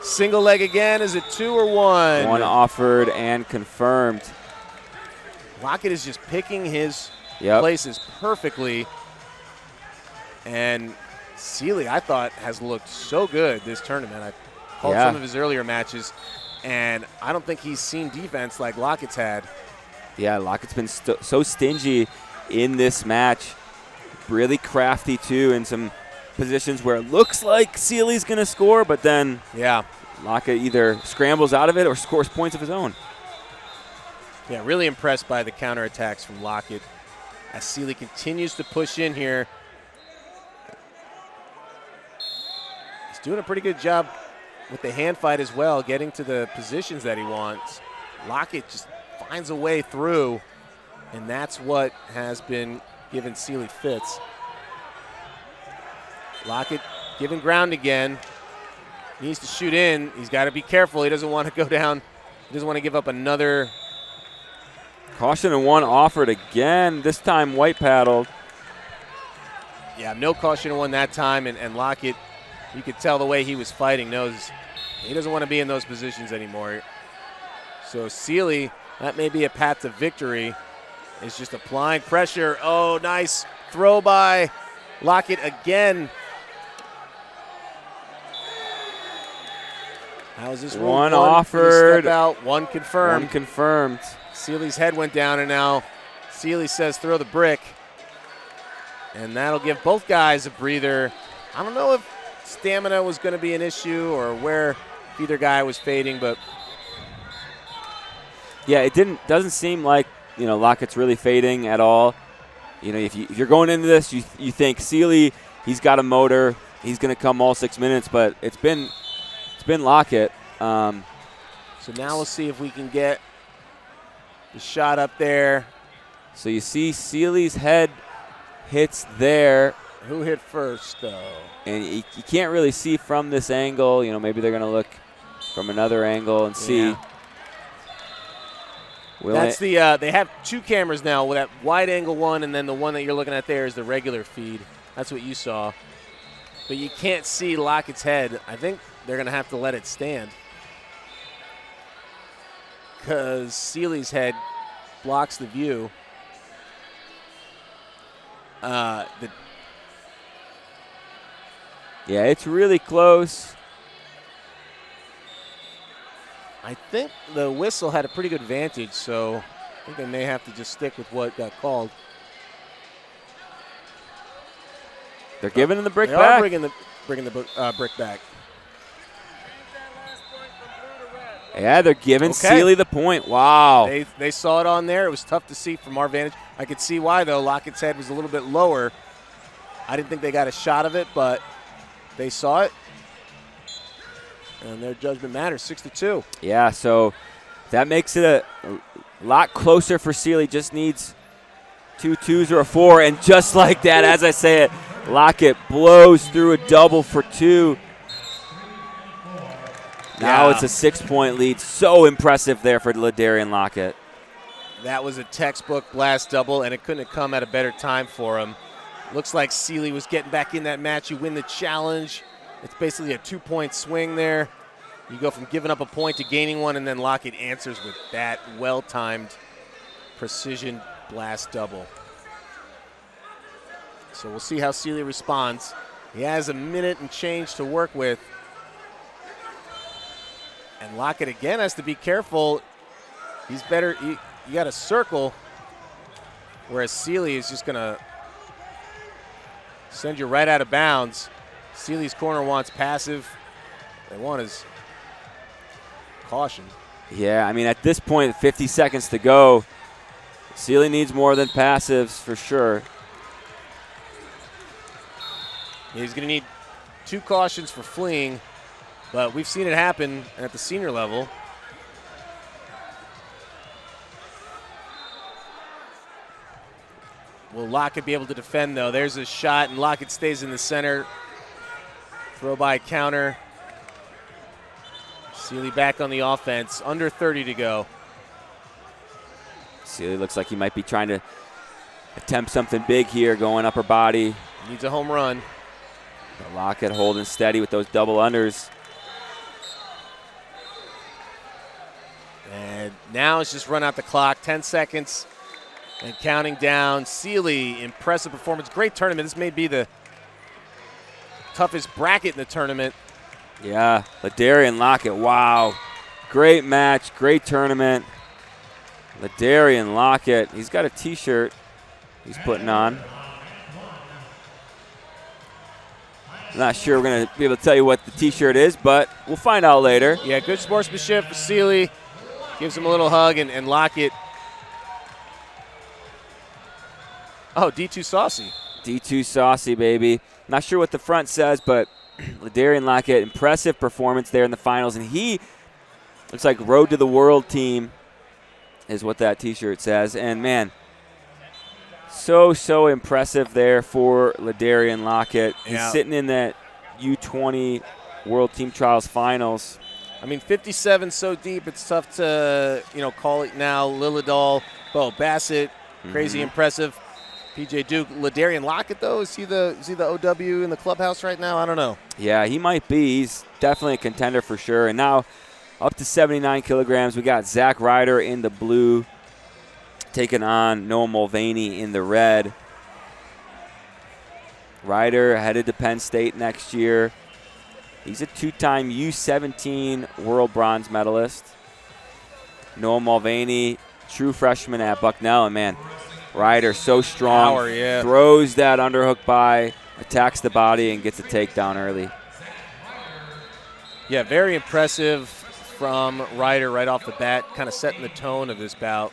single leg again. Is it 2 or 1? 1 offered and confirmed. Lockett is just picking his places perfectly. And Sealy, I thought, has looked so good this tournament. I called some of his earlier matches, and I don't think he's seen defense like Lockett's had. Yeah, Lockett's been so stingy in this match. Really crafty, too, in some positions where it looks like Sealy's going to score, but then Lockett either scrambles out of it or scores points of his own. Yeah, really impressed by the counterattacks from Lockett as Sealy continues to push in here. He's doing a pretty good job with the hand fight as well, getting to the positions that he wants. Lockett just finds a way through, and that's what has been giving Sealy fits. Lockett giving ground again. Needs to shoot in. He's got to be careful. He doesn't want to go down. He doesn't want to give up another. Caution and 1 offered again. This time white paddled. Yeah, no caution and 1 that time, and Lockett, you could tell the way he was fighting, knows he doesn't want to be in those positions anymore. So Sealy, that may be a path to victory, is just applying pressure. Oh, nice throw by Lockett again. How is this one offered? Step out, 1 confirmed. 1 confirmed. Sealy's head went down, and now Sealy says throw the brick. And that'll give both guys a breather. I don't know if stamina was going to be an issue or where either guy was fading, but yeah, it doesn't seem like, Lockett's really fading at all. If you're going into this, you think Sealy, he's got a motor, he's going to come all 6 minutes, but it's been Lockett. So now we'll see if we can get the shot up there. So you see Sealy's head hits there. Who hit first, though? And you can't really see from this angle. Maybe they're going to look from another angle and see. Yeah. That's the they have 2 cameras now, with that wide angle one, and then the one that you're looking at there is the regular feed. That's what you saw. But you can't see Lockett's head. I think they're going to have to let it stand, because Sealy's head blocks the view. Yeah, it's really close. I think the whistle had a pretty good vantage, so I think they may have to just stick with what got called. They're giving him the brick they back. Are bringing the brick back. Yeah, they're giving Sealy the point. Wow. They saw it on there. It was tough to see from our vantage. I could see why, though. Lockett's head was a little bit lower. I didn't think they got a shot of it, but they saw it. And their judgment matters, 6-2. Yeah, so that makes it a lot closer for Sealy. Just needs 2 2s or a 4. And just like that, as I say it, Lockett blows through a double for 2. Now it's a 6-point lead. So impressive there for LaDarian Lockett. That was a textbook blast double, and it couldn't have come at a better time for him. Looks like Sealy was getting back in that match. You win the challenge. It's basically a 2-point swing there. You go from giving up a point to gaining one, and then Lockett answers with that well-timed precision blast double. So we'll see how Sealy responds. He has a minute and change to work with. And Lockett again has to be careful. He's better. You got to circle, whereas Sealy is just going to send you right out of bounds. Sealy's corner wants passive. They want his caution. Yeah, I mean, at this point, 50 seconds to go, Sealy needs more than passives for sure. He's going to need 2 cautions for fleeing, but we've seen it happen at the senior level. Will Lockett be able to defend, though? There's a shot, and Lockett stays in the center. Throw by counter. Sealy back on the offense. Under 30 to go. Sealy looks like he might be trying to attempt something big here, going upper body. Needs a home run. But Lockett holding steady with those double unders. And now it's just run out the clock. 10 seconds and counting down. Sealy, impressive performance. Great tournament. This may be the toughest bracket in the tournament. Yeah, LaDarian Lockett, wow. Great match, great tournament. LaDarian Lockett, he's got a T-shirt he's putting on. I'm not sure we're going to be able to tell you what the T-shirt is, but we'll find out later. Yeah, good sportsmanship for Seeley. Gives him a little hug, and Lockett. Oh, D2 Saucy. D2 Saucy, baby. Not sure what the front says, but Ladarian Lockett, impressive performance there in the finals. And he looks like Road to the World Team is what that T-shirt says. And, man, so impressive there for Ladarian Lockett. He's sitting in that U20 World Team Trials finals. I mean, 57 so deep, it's tough to, call it now. Lillidahl, Bo Bassett, crazy impressive. PJ Duke, Ladarian Lockett, though, is he the OW in the clubhouse right now? I don't know. Yeah, he might be. He's definitely a contender for sure. And now up to 79 kilograms, we got Zach Ryder in the blue, taking on Noah Mulvaney in the red. Ryder headed to Penn State next year. He's a two-time U17 world bronze medalist. Noah Mulvaney, true freshman at Bucknell. And, man, Ryder so strong. Power, yeah. Throws that underhook by, attacks the body, and gets a takedown early. Yeah, very impressive from Ryder right off the bat, kind of setting the tone of this bout.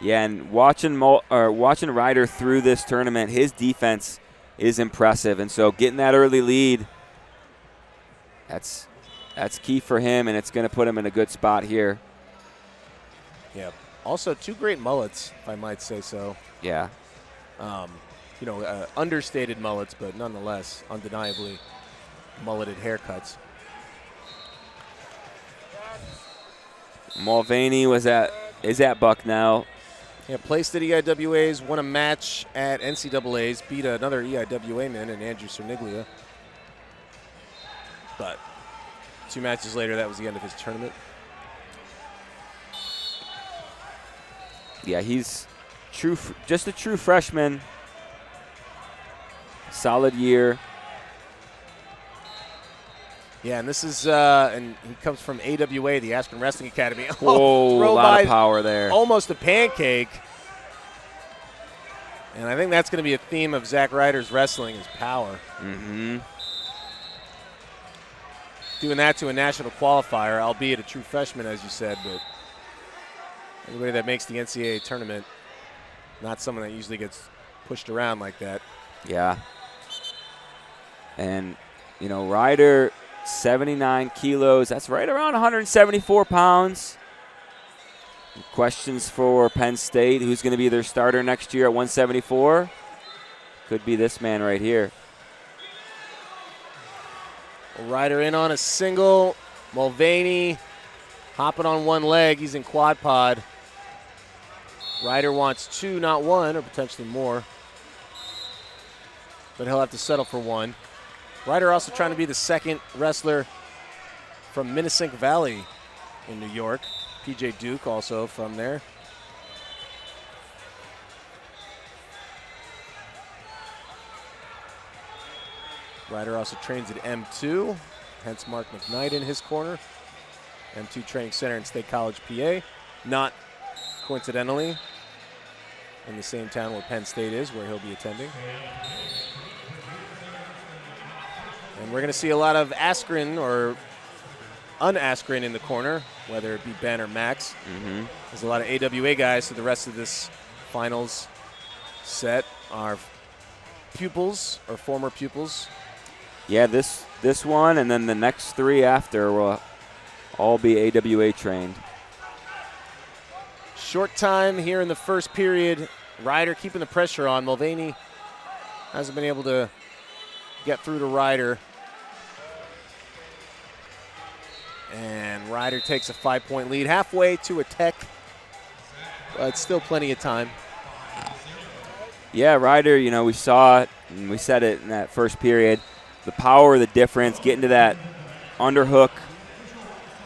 Yeah, and watching Ryder through this tournament, his defense is impressive. And so getting that early lead, that's key for him, and it's going to put him in a good spot here. Yeah. Also, two great mullets, if I might say so. Yeah. Understated mullets, but nonetheless, undeniably mulleted haircuts. Mulvaney is at Bucknell. Yeah, placed at EIWAs, won a match at NCAAs, beat another EIWA man in Andrew Cerniglia. But 2 matches later, that was the end of his tournament. Yeah, he's just a true freshman. Solid year. Yeah, and this is and he comes from AWA, the Aspen Wrestling Academy. Whoa, a lot of power there. Almost a pancake. And I think that's going to be a theme of Zach Ryder's wrestling is power. Mm-hmm. Doing that to a national qualifier, albeit a true freshman, as you said, but anybody that makes the NCAA tournament, not someone that usually gets pushed around like that. Yeah. And, Ryder, 79 kilos. That's right around 174 pounds. Questions for Penn State. Who's going to be their starter next year at 174? Could be this man right here. Ryder in on a single. Mulvaney hopping on one leg. He's in quad pod. Ryder wants 2, not 1, or potentially more. But he'll have to settle for 1. Ryder also trying to be the second wrestler from Minnesink Valley in New York. PJ Duke also from there. Ryder also trains at M2, hence Mark McKnight in his corner. M2 Training Center in State College, PA. Not coincidentally in the same town where Penn State is, where he'll be attending. And we're going to see a lot of Askren or un-Askren in the corner, whether it be Ben or Max. Mm-hmm. There's a lot of AWA guys, so the rest of this finals set are pupils or former pupils. Yeah, this one and then the next 3 after will all be AWA trained. Short time here in the first period. Ryder keeping the pressure on. Mulvaney hasn't been able to get through to Ryder. And Ryder takes a 5-point lead. Halfway to a tech, but still plenty of time. Yeah, Ryder, we saw it, and we said it in that first period. The power, the difference, getting to that underhook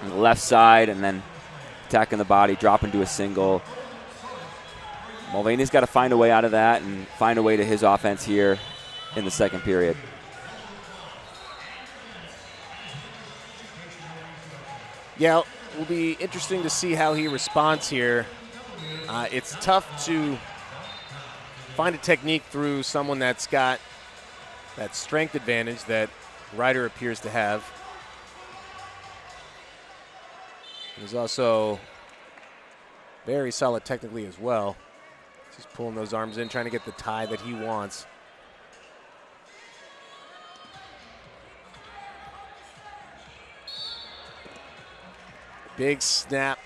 on the left side and then attacking the body, dropping to a single. Mulvaney's got to find a way out of that and find a way to his offense here in the second period. Yeah, it will be interesting to see how he responds here. It's tough to find a technique through someone that's got that strength advantage that Ryder appears to have. He's also very solid technically as well. Just pulling those arms in, trying to get the tie that he wants. Big snap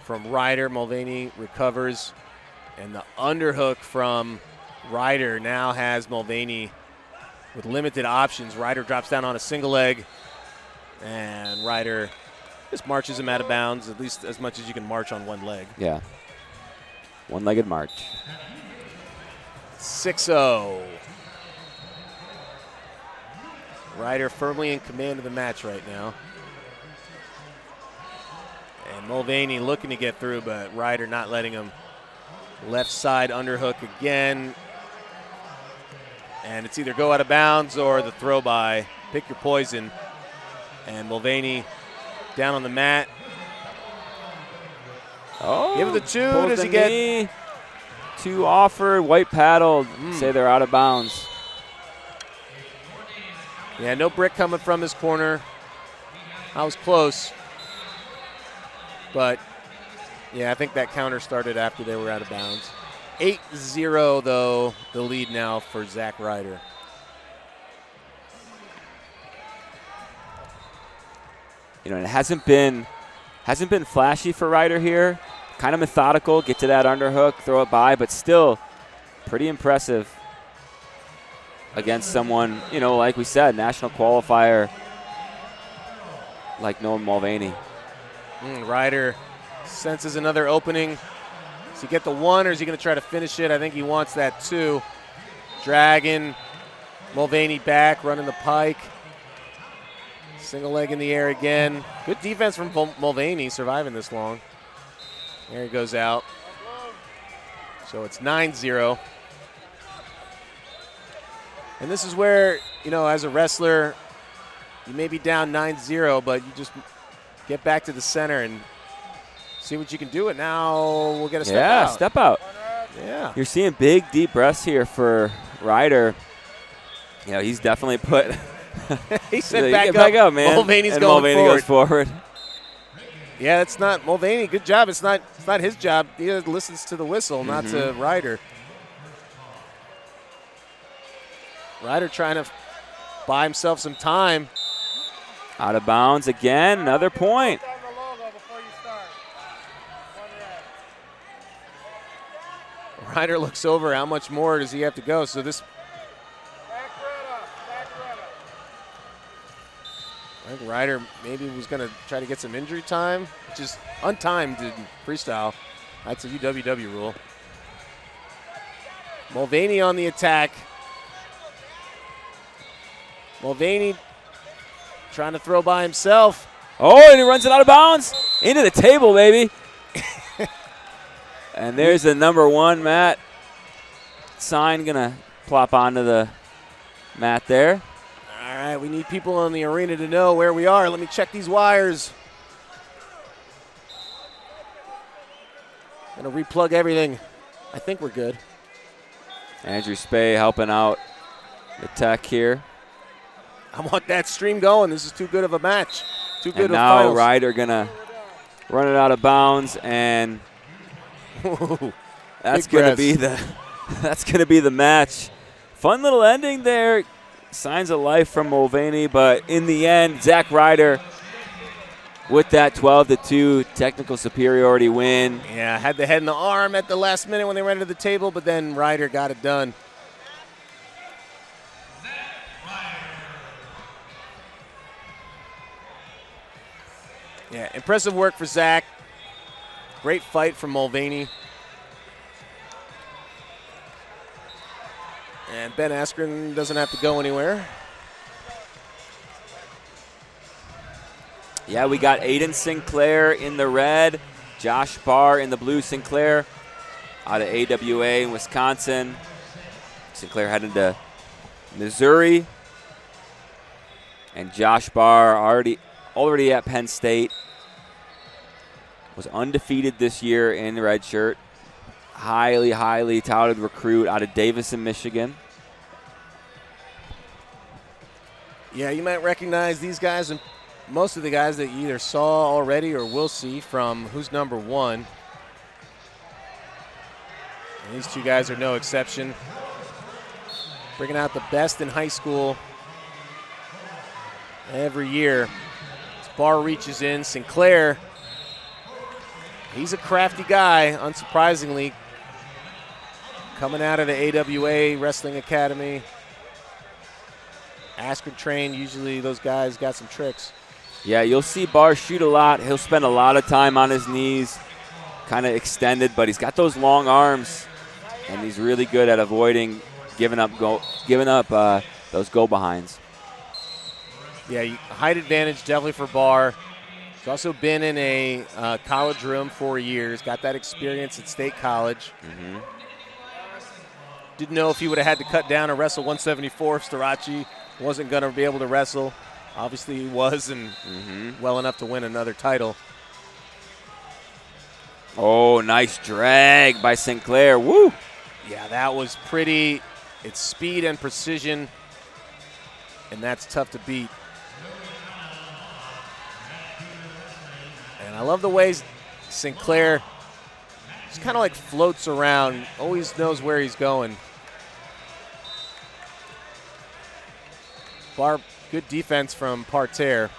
from Ryder. Mulvaney recovers. And the underhook from Ryder now has Mulvaney with limited options. Ryder drops down on a single leg. And Ryder just marches him out of bounds, at least as much as you can march on one leg. Yeah. One-legged march. 6-0. Ryder firmly in command of the match right now. And Mulvaney looking to get through, but Ryder not letting him. Left side underhook again. And it's either go out of bounds or the throw by. Pick your poison. And Mulvaney down on the mat. Oh, give it the two. Does he get two offered? White paddle. Say they're out of bounds. Yeah, no brick coming from his corner. I was close. But, yeah, I think that counter started after they were out of bounds. 8-0, though, the lead now for Zach Ryder. You know, it hasn't been flashy for Ryder here. Kind of methodical, get to that underhook, throw it by, but still pretty impressive against someone, you know, like we said, national qualifier like Noah Mulvaney. Ryder senses another opening. Does he get the one, or is he going to try to finish it? I think he wants that two. Dragging Mulvaney back, running the pike. Single leg in the air again. Good defense from Mulvaney, surviving this long. There he goes out. So it's 9-0. And this is where, you know, as a wrestler, you may be down 9-0, but you just get back to the center and see what you can do. And now we'll get a step out. Yeah, step out. Yeah. You're seeing big, deep breaths here for Ryder. You know, he's definitely put he said get back up, man. Mulvaney's and going Mulvaney goes forward. Yeah, it's not Mulvaney. Good job. It's not his job. He listens to the whistle, not to Ryder. Ryder trying to buy himself some time. Out of bounds again. Another point. Ryder looks over. How much more does he have to go? So this. I think Ryder maybe was going to try to get some injury time, which is untimed in freestyle. That's a UWW rule. Mulvaney on the attack. Mulvaney trying to throw by himself. Oh, and he runs it out of bounds. Into the table, baby. And there's the number one, Matt. Sign going to plop onto the mat there. All right, we need people in the arena to know where we are. Let me check these wires. Gonna replug everything. I think we're good. Andrew Spey helping out the tech here. I want that stream going. This is too good of a match. Too good and of now finals. Ryder gonna run it out of bounds, and that's gonna be the match. Fun little ending there. Signs of life from Mulvaney, but in the end, Zach Ryder with that 12-2 technical superiority win. Yeah, had the head and the arm at the last minute when they ran to the table, but then Ryder got it done. Yeah, impressive work for Zach. Great fight from Mulvaney. And Ben Askren doesn't have to go anywhere. Yeah, we got Aiden Sinclair in the red, Josh Barr in the blue. Sinclair out of AWA in Wisconsin. Sinclair headed to Missouri. And Josh Barr already at Penn State. Was undefeated this year in the red shirt. Highly, highly touted recruit out of Davison, Michigan. Yeah, you might recognize these guys and most of the guys that you either saw already or will see from Who's Number One. And these two guys are no exception. Bringing out the best in high school every year. As Barr reaches in, Sinclair, he's a crafty guy, unsurprisingly. Coming out of the AWA Wrestling Academy. Askren trained, usually those guys got some tricks. Yeah, you'll see Barr shoot a lot. He'll spend a lot of time on his knees, kind of extended, but he's got those long arms, and he's really good at avoiding giving up those go-behinds. Yeah, height advantage definitely for Barr. He's also been in a college room for years, got that experience at State College. Mm-hmm. Didn't know if he would have had to cut down and wrestle 174 if Starachi wasn't going to be able to wrestle. Obviously he was, and well enough to win another title. Oh, nice drag by Sinclair. Woo! Yeah, that was pretty. It's speed and precision, and that's tough to beat. And I love the ways Sinclair just kind of like floats around, always knows where he's going. Barr, good defense from Parterre.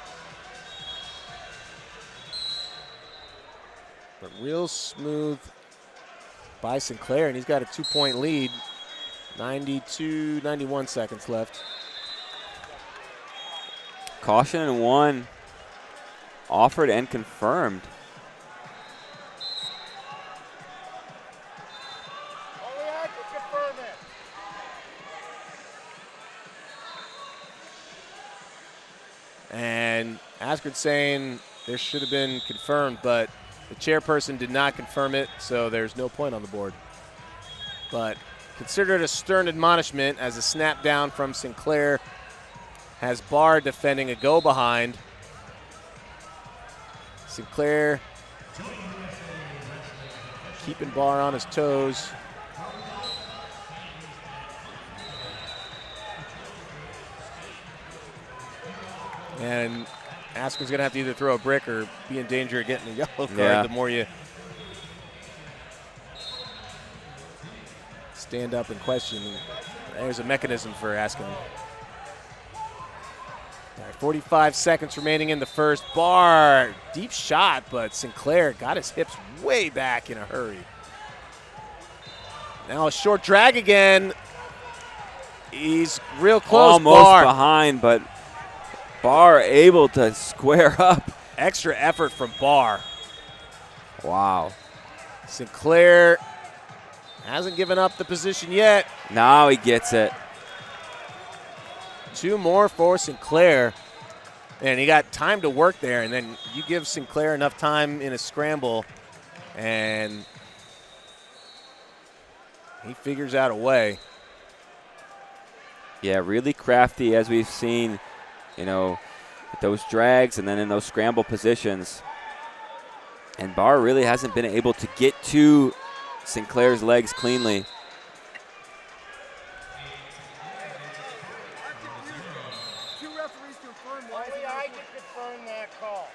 But real smooth by Sinclair, and he's got a 2-point lead. 91 seconds left. Caution and 1. Offered and confirmed. Only I can confirm it. And Askren saying there should have been confirmed, but the chairperson did not confirm it, so there's no point on the board. But considered a stern admonishment as a snap down from Sinclair has Barr defending a go behind. Sinclair keeping Barr on his toes. And Askren's going to have to either throw a brick or be in danger of getting a yellow card the more you stand up and question. There's a mechanism for Askren. All right, 45 seconds remaining in the first. Barr, deep shot, but Sinclair got his hips way back in a hurry. Now a short drag again. He's real close, Almost Barr. behind, but Barr able to square up. Extra effort from Barr. Wow. Sinclair hasn't given up the position yet. Now he gets it. 2 more for Sinclair. And he got time to work there, and then you give Sinclair enough time in a scramble, and he figures out a way. Yeah, really crafty, as we've seen, you know, with those drags and then in those scramble positions. And Barr really hasn't been able to get to Sinclair's legs cleanly. Two referees confirmed. Only I can confirm that call.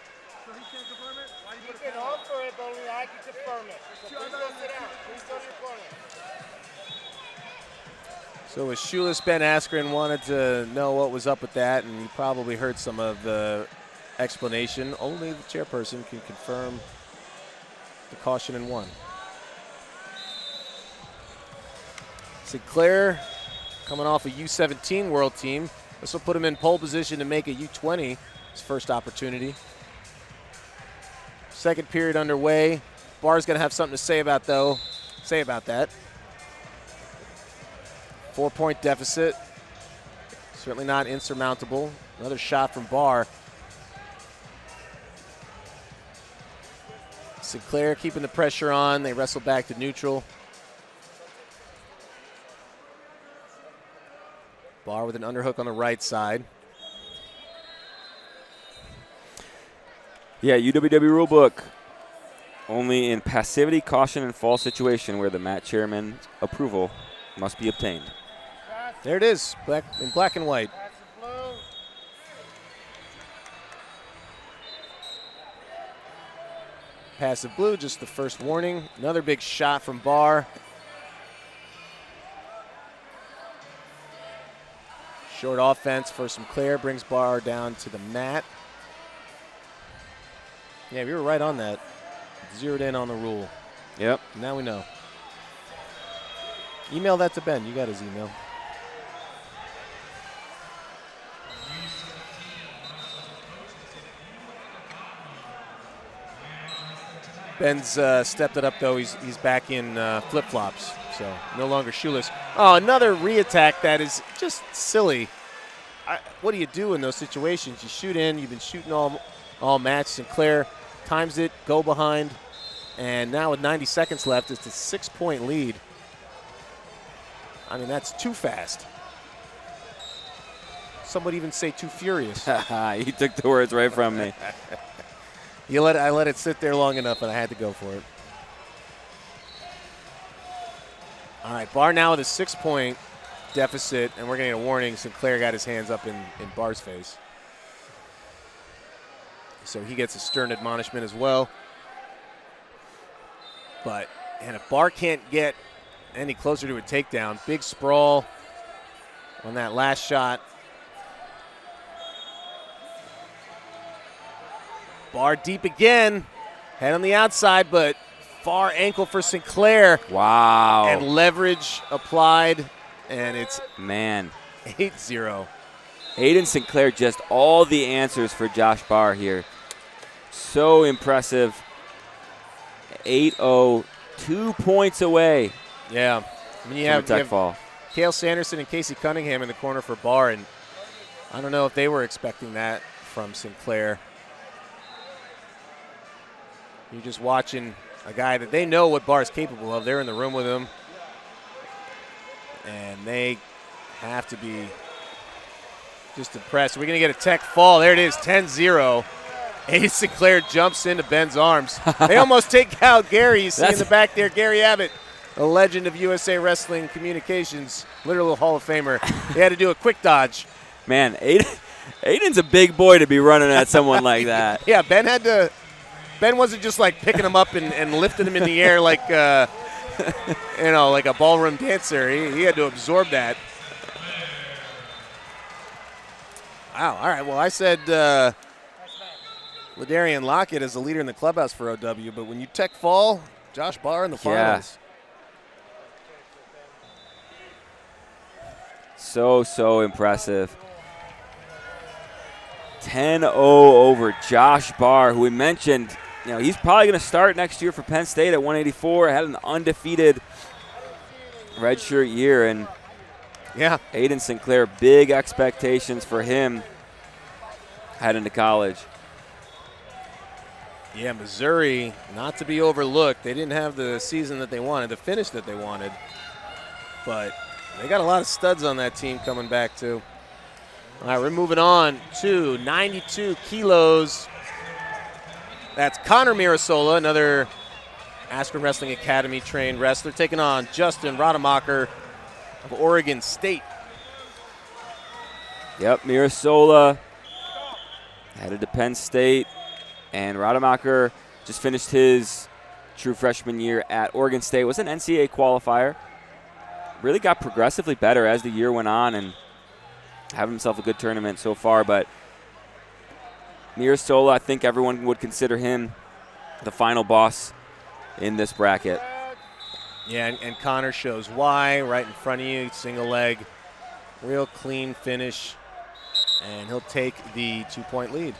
So he can't confirm it? He can offer it, but only I can confirm it. So please go sit down. Please go to your corner. So as shoeless Ben Askren wanted to know what was up with that, and he probably heard some of the explanation. Only the chairperson can confirm the caution and 1. Sinclair coming off a U17 World Team. This will put him in pole position to make a U20 his first opportunity. Second period underway. Barr's going to have something to say about that. 4-point deficit. Certainly not insurmountable. Another shot from Barr. Sinclair keeping the pressure on. They wrestle back to neutral. Barr with an underhook on the right side. Yeah, UWW rulebook. Only in passivity, caution, and fall situation where the mat chairman's approval must be obtained. There it is, in black and white. That's the blue. passive blue, just the first warning. Another big shot from Barr. Short offense for Sinclair brings Barr down to the mat. Yeah, we were right on that. Zeroed in on the rule. Yep. Now we know. Email that to Ben. You got his email. Ben's stepped it up, though. He's back in flip-flops, so no longer shoeless. Oh, another re-attack that is just silly. What do you do in those situations? You shoot in. You've been shooting all match. Sinclair times it, go behind, and now with 90 seconds left, it's a 6-point lead. I mean, that's too fast. Some would even say too furious. You took the words right from me. I let it sit there long enough, and I had to go for it. All right, Barr now with a 6-point deficit, and we're going to get a warning. Sinclair got his hands up in Barr's face. So he gets a stern admonishment as well. And if Barr can't get any closer to a takedown, big sprawl on that last shot. Barr deep again, head on the outside, but far ankle for Sinclair. Wow. And leverage applied, and it's 8-0. Aiden Sinclair, just all the answers for Josh Barr here. So impressive. 8-0, 2 points away. Yeah. I mean, you have fall. Cale Sanderson and Casey Cunningham in the corner for Barr, and I don't know if they were expecting that from Sinclair. You're just watching a guy that they know what Barr's capable of. They're in the room with him, and they have to be just impressed. We're going to get a tech fall. There it is, 10-0. Aiden Sinclair jumps into Ben's arms. They almost take out Gary. You see in the back there, Gary Abbott, a legend of USA Wrestling Communications, literal Hall of Famer. They had to do a quick dodge. Man, Aiden's a big boy to be running at someone like that. Yeah, Ben wasn't just like picking him up and lifting him in the air like, like a ballroom dancer. He had to absorb that. Wow. All right. Well, I said LaDarian Lockett is the leader in the clubhouse for OW, but when you tech fall, Josh Barr in the finals. So impressive. 10-0 over Josh Barr, who we mentioned, he's probably going to start next year for Penn State at 184. Had an undefeated redshirt year, and Aiden Sinclair, big expectations for him heading to college. Yeah, Missouri, not to be overlooked. They didn't have the season that they wanted, the finish that they wanted, but they got a lot of studs on that team coming back too. All right, we're moving on to 92 kilos. That's Connor Mirasola, another Aspen Wrestling Academy trained wrestler, taking on Justin Rademacher of Oregon State. Yep, Mirasola headed to Penn State, and Rademacher just finished his true freshman year at Oregon State. Was an NCAA qualifier. Really got progressively better as the year went on, and having himself a good tournament so far. But Mirasola, I think everyone would consider him the final boss in this bracket. Yeah, and Connor shows why right in front of you. Single leg, real clean finish, and he'll take the 2-point lead.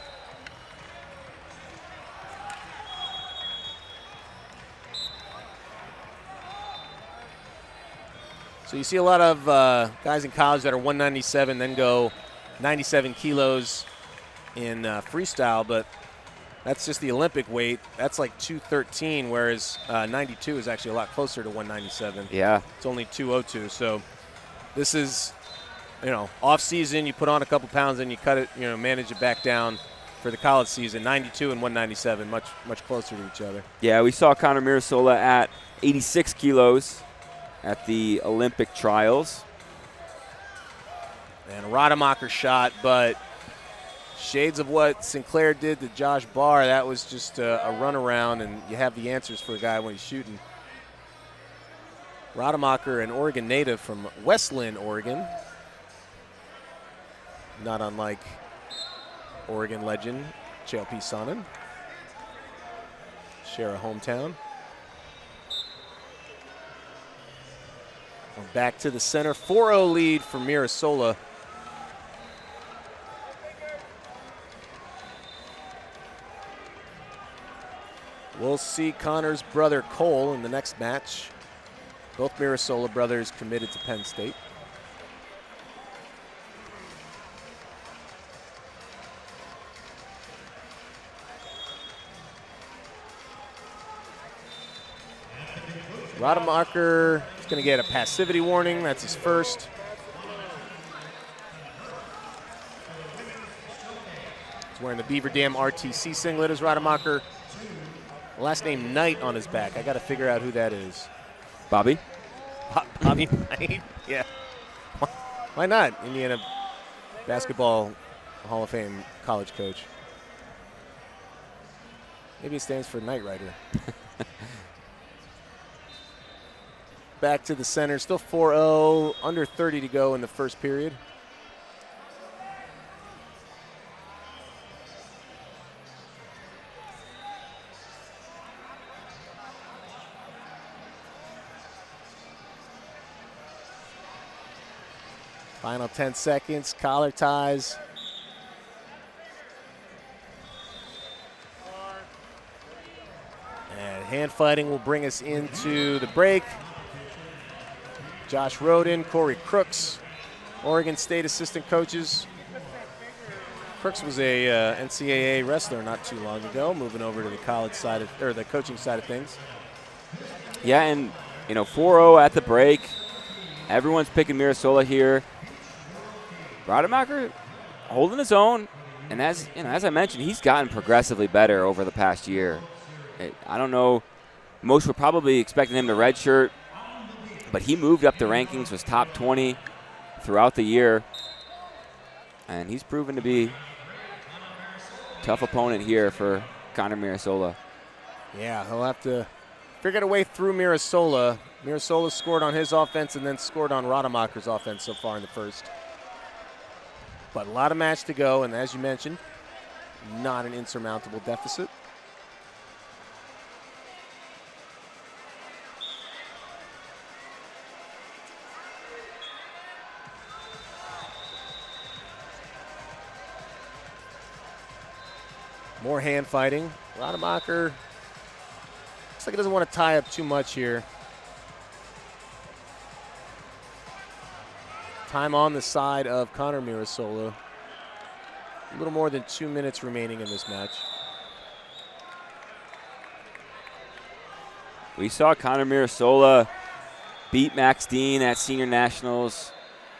So you see a lot of guys in college that are 197, then go 97 kilos in freestyle, but that's just the Olympic weight. That's like 213, whereas 92 is actually a lot closer to 197. Yeah. It's only 202. So this is, off season, you put on a couple pounds and you cut it, manage it back down for the college season. 92 and 197, much closer to each other. Yeah, we saw Connor Mirasola at 86 kilos at the Olympic trials. And a Rademacher shot, but Shades of what Sinclair did to Josh Barr. That was just a runaround, and you have the answers for a guy when he's shooting. Rademacher, an Oregon native from Westland, Oregon. Not unlike Oregon legend JLP Sonnen. Share a hometown. We're back to the center. 4-0 lead for Mirasola. We'll see Connor's brother Cole in the next match. Both Mirasola brothers committed to Penn State. Rademacher is going to get a passivity warning. That's his first. He's wearing the Beaver Dam RTC singlet as Rademacher. Last name Knight on his back. I got to figure out who that is. Bobby? Bobby Knight? Yeah. Why not? Indiana Basketball Hall of Fame college coach. Maybe it stands for Knight Rider. Back to the center, still 4-0, under 30 to go in the first period. Final 10 seconds, collar ties. And hand fighting will bring us into the break. Josh Roden, Corey Crooks, Oregon State assistant coaches. Crooks was a NCAA wrestler not too long ago, moving over to the college side of, or the coaching side of things. Yeah, and 4-0 at the break. Everyone's picking Mirasola here. Rademacher holding his own, and as I mentioned, he's gotten progressively better over the past year. I don't know, most were probably expecting him to redshirt, but he moved up the rankings, was top 20 throughout the year, and he's proven to be a tough opponent here for Connor Mirasola. Yeah, he'll have to figure out a way through Mirasola. Mirasola scored on his offense and then scored on Rademacher's offense so far in the first. But a lot of match to go, and as you mentioned, not an insurmountable deficit. More hand fighting. Rademacher looks like he doesn't want to tie up too much here. Time on the side of Connor Mirasola. A little more than 2 minutes remaining in this match. We saw Connor Mirasola beat Max Dean at Senior Nationals,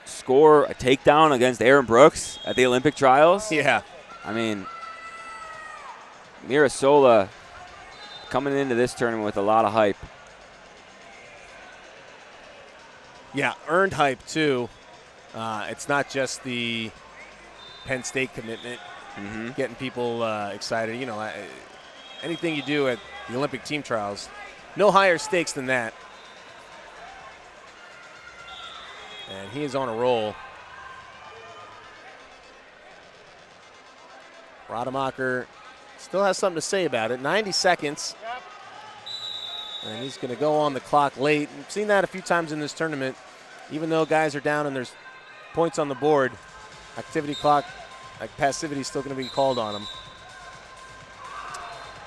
score a takedown against Aaron Brooks at the Olympic trials. Yeah. I mean, Mirasola coming into this tournament with a lot of hype. Yeah, earned hype too. It's not just the Penn State commitment, getting people excited. Anything you do at the Olympic team trials, no higher stakes than that. And he is on a roll. Rademacher still has something to say about it. 90 seconds. And he's going to go on the clock late. We've seen that a few times in this tournament. Even though guys are down and there's points on the board, activity clock, like passivity, is still going to be called on him.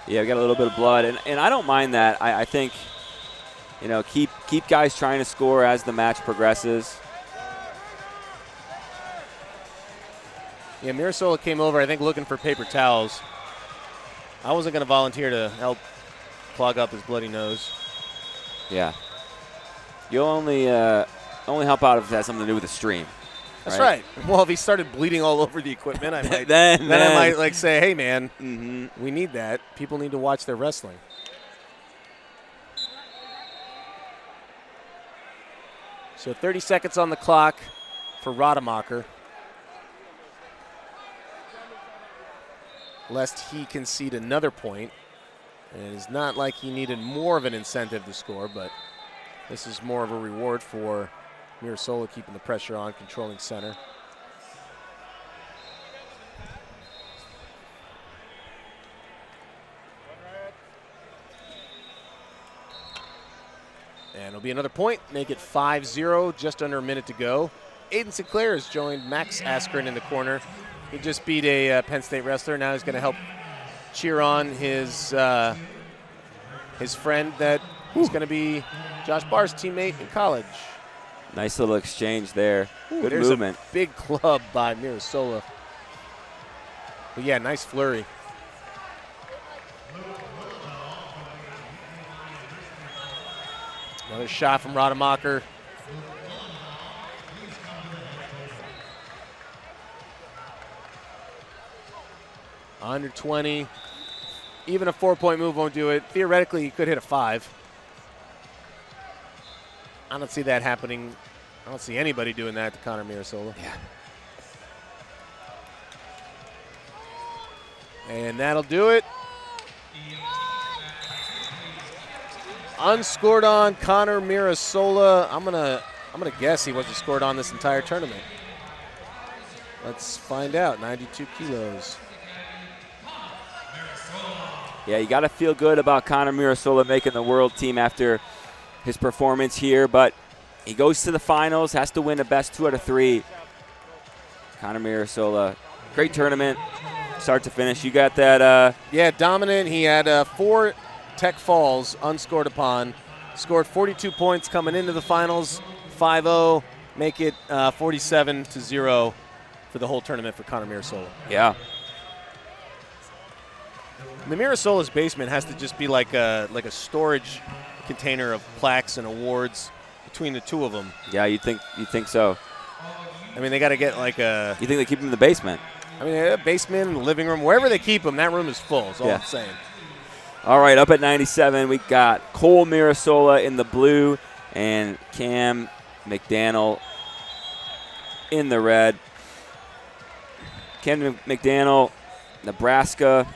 Yeah, we got a little bit of blood, and I don't mind that. I think, keep guys trying to score as the match progresses. Yeah, Mirasola came over, I think, looking for paper towels. I wasn't going to volunteer to help clog up his bloody nose. Yeah. You'll only help out if it has something to do with the stream. That's right. Well, if he started bleeding all over the equipment, I might then I might say, hey, man, we need that. People need to watch their wrestling. So 30 seconds on the clock for Rademacher. lest he concede another point. And it's not like he needed more of an incentive to score, but this is more of a reward for Mirasola keeping the pressure on, controlling center. And it'll be another point, make it 5-0, just under a minute to go. Aiden Sinclair has joined Max Askren in the corner. He just beat a Penn State wrestler. Now he's going to help cheer on his friend that is going to be Josh Barr's teammate in college. Nice little exchange there. Ooh, Good there's movement. A big club by Mirasola. But yeah, nice flurry. Another shot from Rademacher. Under 20. Even a 4-point move won't do it. Theoretically, he could hit a 5. I don't see that happening. I don't see anybody doing that to Connor Mirasola. Yeah. And that'll do it. Unscored on Connor Mirasola. I'm gonna guess he wasn't scored on this entire tournament. Let's find out. 92 kilos. Yeah, you got to feel good about Connor Mirasola making the world team after his performance here, but he goes to the finals, has to win a best 2 out of 3. Connor Mirasola, great tournament, start to finish. You got that? Yeah, dominant. He had 4 tech falls unscored upon. Scored 42 points coming into the finals, 5-0, make it 47-0 for the whole tournament for Connor Mirasola. Yeah. The Mirasola's basement has to just be like a storage container of plaques and awards between the two of them. Yeah, you think so. I mean, they got to get like a... You think they keep him in the basement? I mean, a basement and the living room, wherever they keep him, that room is full, is all I'm saying. All right, up at 97, we got Cole Mirasola in the blue and Cam McDaniel in the red. Cam McDaniel, Nebraska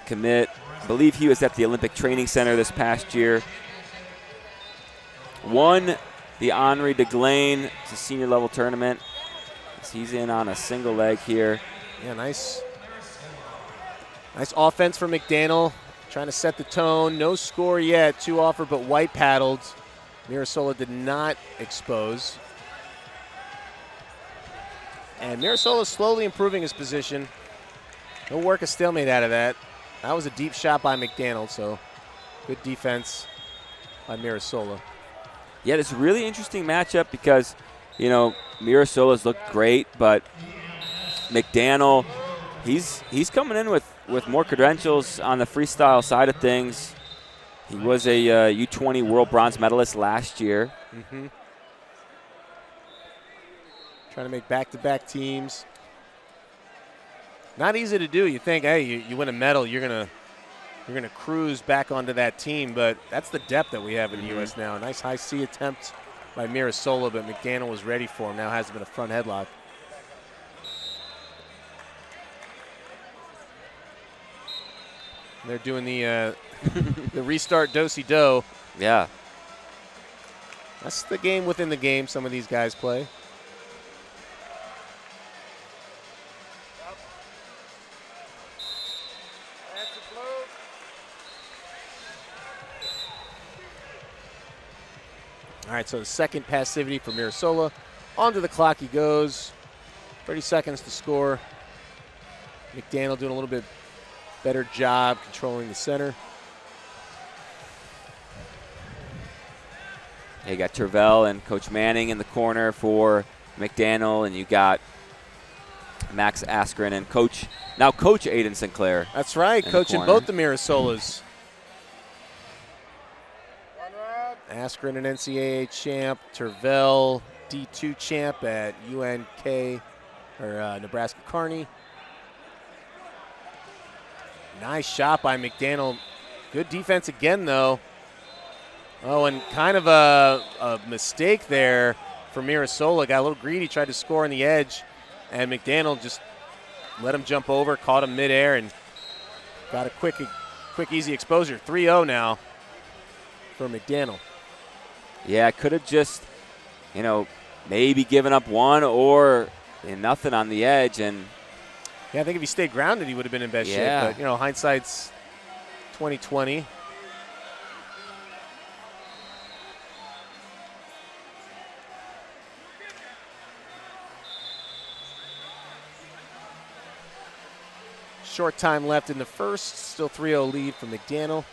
commit. I believe he was at the Olympic Training Center this past year. Won the Henri de Glane, it's a senior level tournament. He's in on a single leg here. Yeah, nice offense for McDaniel, trying to set the tone. No score yet, 2 offered, but white paddled. Mirasola did not expose. And Mirasola slowly improving his position. He'll work a stalemate out of that. That was a deep shot by McDaniel, so good defense by Mirasola. Yeah, it's a really interesting matchup because, you know, Mirasola's looked great, but McDaniel, he's coming in with more credentials on the freestyle side of things. He was a U20 World Bronze medalist last year. Mm-hmm. Trying to make back-to-back teams. Not easy to do. You think, hey, you win a medal, you're gonna cruise back onto that team, but that's the depth that we have in the U.S. now. Nice high C attempt by Mirasola, but McDaniel was ready for him. Now has him in a front headlock. They're doing the the restart do-si-do. Yeah. That's the game within the game some of these guys play. All right, so the second passivity for Mirasola. Onto the clock he goes. 30 seconds to score. McDaniel doing a little bit better job controlling the center. You got Tervel and Coach Manning in the corner for McDaniel, and you got Max Askren and Coach Aiden Sinclair. That's right, coaching both the Mirasolas. Askren, an NCAA champ. Tervel, D2 champ at UNK, or Nebraska Kearney. Nice shot by McDaniel. Good defense again, though. Oh, and kind of a mistake there for Mirasola. Got a little greedy, tried to score on the edge, and McDaniel just let him jump over, caught him midair, and got a quick, easy exposure. 3-0 now for McDaniel. Yeah, could have just, maybe given up one or nothing on the edge. And yeah, I think if he stayed grounded, he would have been in best shape. But, hindsight's 20/20. Short time left in the first. Still 3-0 lead for McDaniel.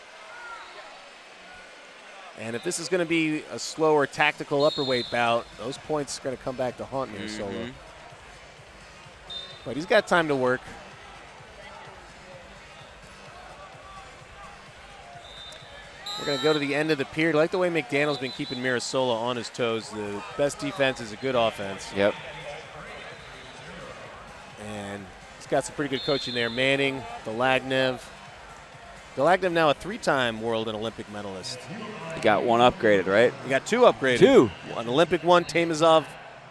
And if this is going to be a slower tactical upperweight bout, those points are going to come back to haunt me, Solo. But he's got time to work. We're going to go to the end of the period. I like the way McDaniel's been keeping Mirasola on his toes. The best defense is a good offense. Yep. And he's got some pretty good coaching there. Manning, Delagnev. Delagnev now a 3-time world and Olympic medalist. He got one upgraded, right? He got 2 upgraded. 2. An Olympic one, Tamazov,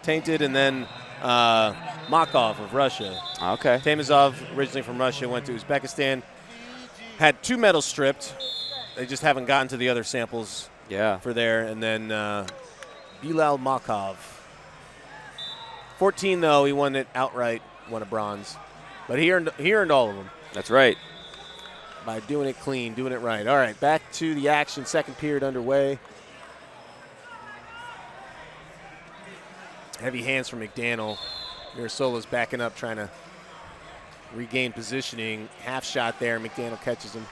tainted, and then Makov of Russia. Okay. Tamazov, originally from Russia, went to Uzbekistan. Had 2 medals stripped. They just haven't gotten to the other samples for there. And then Bilal Makov. 14, though, he won it outright, won a bronze. But he earned all of them. That's right. By doing it clean, doing it right. All right, back to the action. Second period underway. Heavy hands from McDaniel. Mirasola's backing up, trying to regain positioning. Half shot there. McDaniel catches him.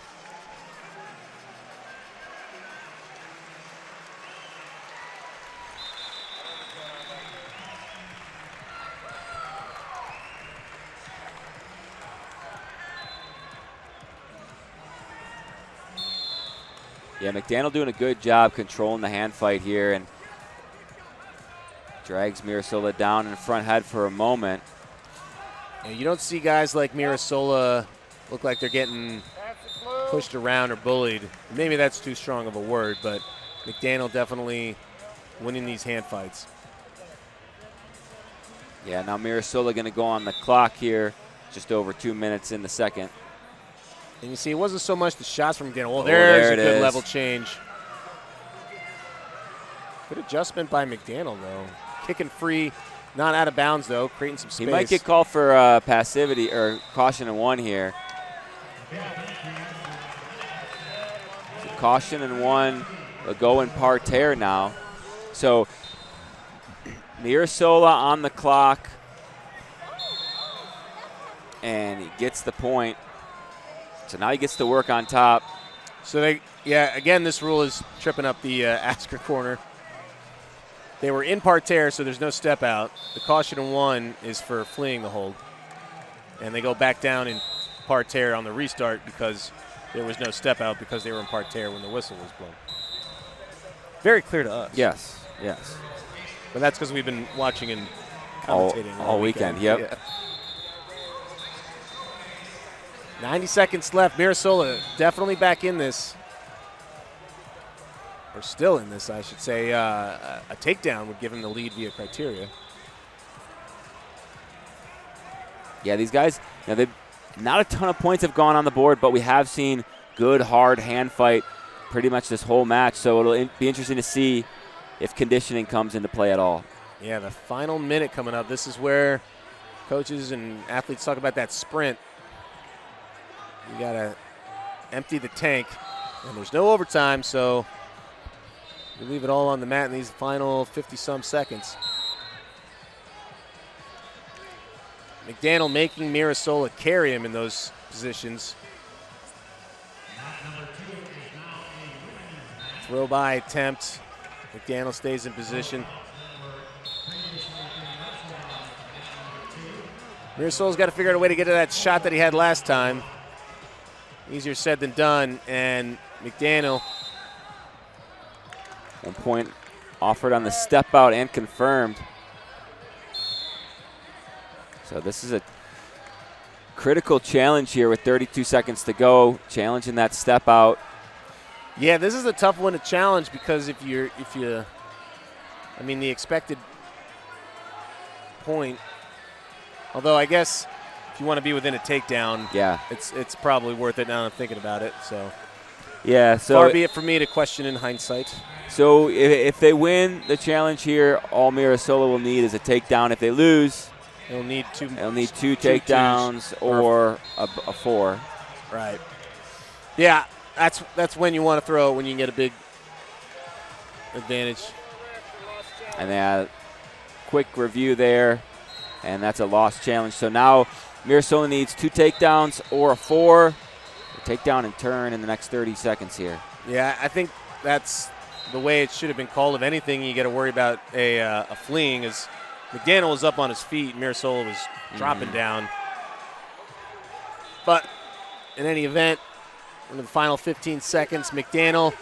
Yeah, McDaniel doing a good job controlling the hand fight here and drags Mirasola down in front head for a moment. And you don't see guys like Mirasola look like they're getting pushed around or bullied. Maybe that's too strong of a word, but McDaniel definitely winning these hand fights. Yeah, now Mirasola going to go on the clock here, just over 2 minutes in the second. And you see, it wasn't so much the shots from McDaniel. Well, there's a good level change. Good adjustment by McDaniel, though. Kicking free, not out of bounds, though, creating some space. He might get called for passivity or caution and 1 here. So caution and 1, a go in parterre now. So Mirasola on the clock, and he gets the point. So now he gets to work on top. So again, this rule is tripping up the Asker corner. They were in parterre, so there's no step out. The caution in 1 is for fleeing the hold. And they go back down in parterre on the restart because there was no step out because they were in parterre when the whistle was blown. Very clear to us. Yes. But that's because we've been watching and commentating all weekend. Yep. Yeah. 90 seconds left. Mirasola definitely back in this. Or still in this, I should say. A takedown would give him the lead via criteria. Yeah, these guys, not a ton of points have gone on the board, but we have seen good, hard hand fight pretty much this whole match. So it'll be interesting to see if conditioning comes into play at all. Yeah, the final minute coming up. This is where coaches and athletes talk about that sprint. You got to empty the tank, and there's no overtime, so you leave it all on the mat in these final 50-some seconds. McDaniel making Mirasola carry him in those positions. Throw by attempt. McDaniel stays in position. Mirasola's got to figure out a way to get to that shot that he had last time. Easier said than done, and McDaniel. 1 point offered on the step out and confirmed. So this is a critical challenge here with 32 seconds to go, challenging that step out. Yeah, this is a tough one to challenge because the expected point, although I guess if you want to be within a takedown, Yeah. it's probably worth it now that I'm thinking about it. So Yeah, so far be it for me to question in hindsight. So if they win the challenge here, all Mirasola will need is a takedown. If they lose, they'll need two takedowns or a 4. Right. Yeah, that's when you want to throw it, when you can get a big advantage. And then quick review there, and that's a lost challenge. So now Mirasola needs 2 takedowns or a 4. A takedown and turn in the next 30 seconds here. Yeah, I think that's the way it should have been called. If anything, you got to worry about a fleeing, as McDaniel was up on his feet, Mirasola was dropping down. But in any event, in the final 15 seconds, McDaniel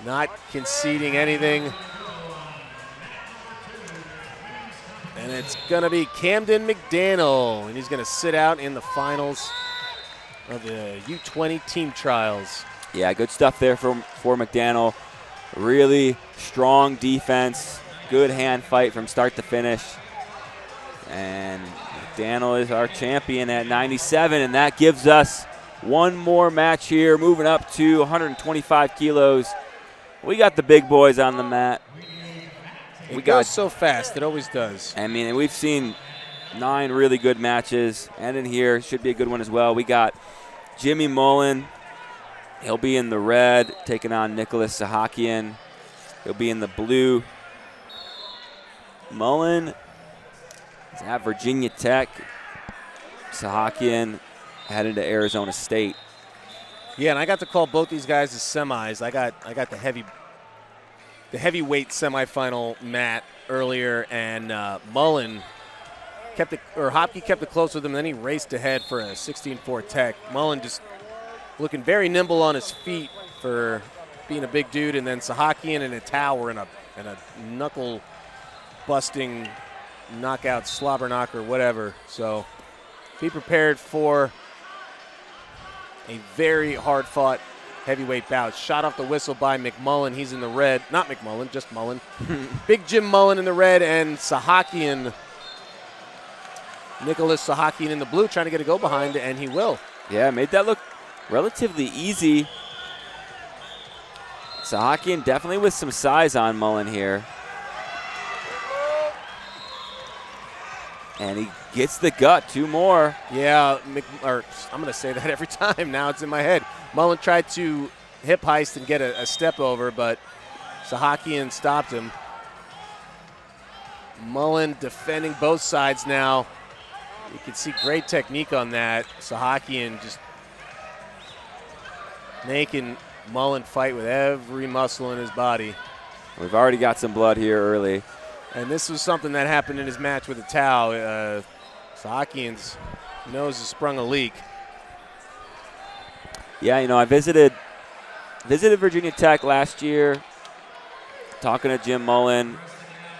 not conceding anything. And it's going to be Camden McDaniel, and he's going to sit out in the finals of the U20 Team Trials. Yeah, good stuff there for McDaniel. Really strong defense, good hand fight from start to finish. And McDaniel is our champion at 97, and that gives us one more match here, moving up to 125 kilos. We got the big boys on the mat. It goes so fast. It always does. I mean, we've seen 9 really good matches, and in here should be a good one as well. We got Jimmy Mullen. He'll be in the red, taking on Nicholas Sahakian. He'll be in the blue. Mullen is at Virginia Tech. Sahakian headed to Arizona State. Yeah, and I got to call both these guys as semis. I got the heavyweight semifinal mat earlier, and Mullen kept it, or Hopke kept it close with him, and then he raced ahead for a 16-4 tech. Mullen just looking very nimble on his feet for being a big dude, and then Sahakian and Itow were in a knuckle busting knockout, slobber knocker, whatever. So be prepared for a very hard fought heavyweight bout. Shot off the whistle by McMullen. He's in the red. Not McMullen, just Mullen. Big Jim Mullen in the red, and Sahakian, Nicholas Sahakian in the blue, trying to get a go behind, and he will. Yeah, made that look relatively easy. Sahakian definitely with some size on Mullen here. And he gets the gut, 2 more. Yeah, I'm going to say that every time. Now it's in my head. Mullen tried to hip heist and get a step over, but Sahakian stopped him. Mullen defending both sides now. You can see great technique on that. Sahakian just making Mullen fight with every muscle in his body. We've already got some blood here early. And this was something that happened in his match with Itow. Sahakian's nose has sprung a leak. Yeah, you know, I visited Virginia Tech last year, talking to Jim Mullen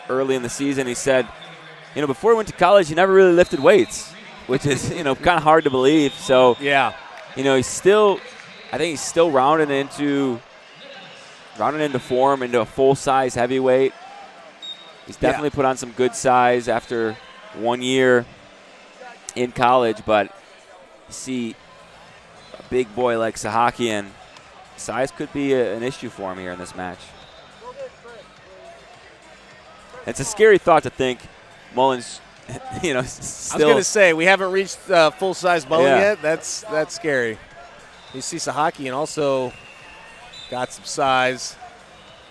early in the season. He said, you know, before he went to college, he never really lifted weights, which is, you know, kind of hard to believe. So, yeah, you know, I think he's still rounding into form, into a full-size heavyweight. He's definitely put on some good size after 1 year in college, but you see a big boy like Sahakian, size could be an issue for him here in this match. It's a scary thought to think Mullen's, you know, still. I was going to say, we haven't reached full-size Mullen yet. That's scary. You see Sahakian also got some size.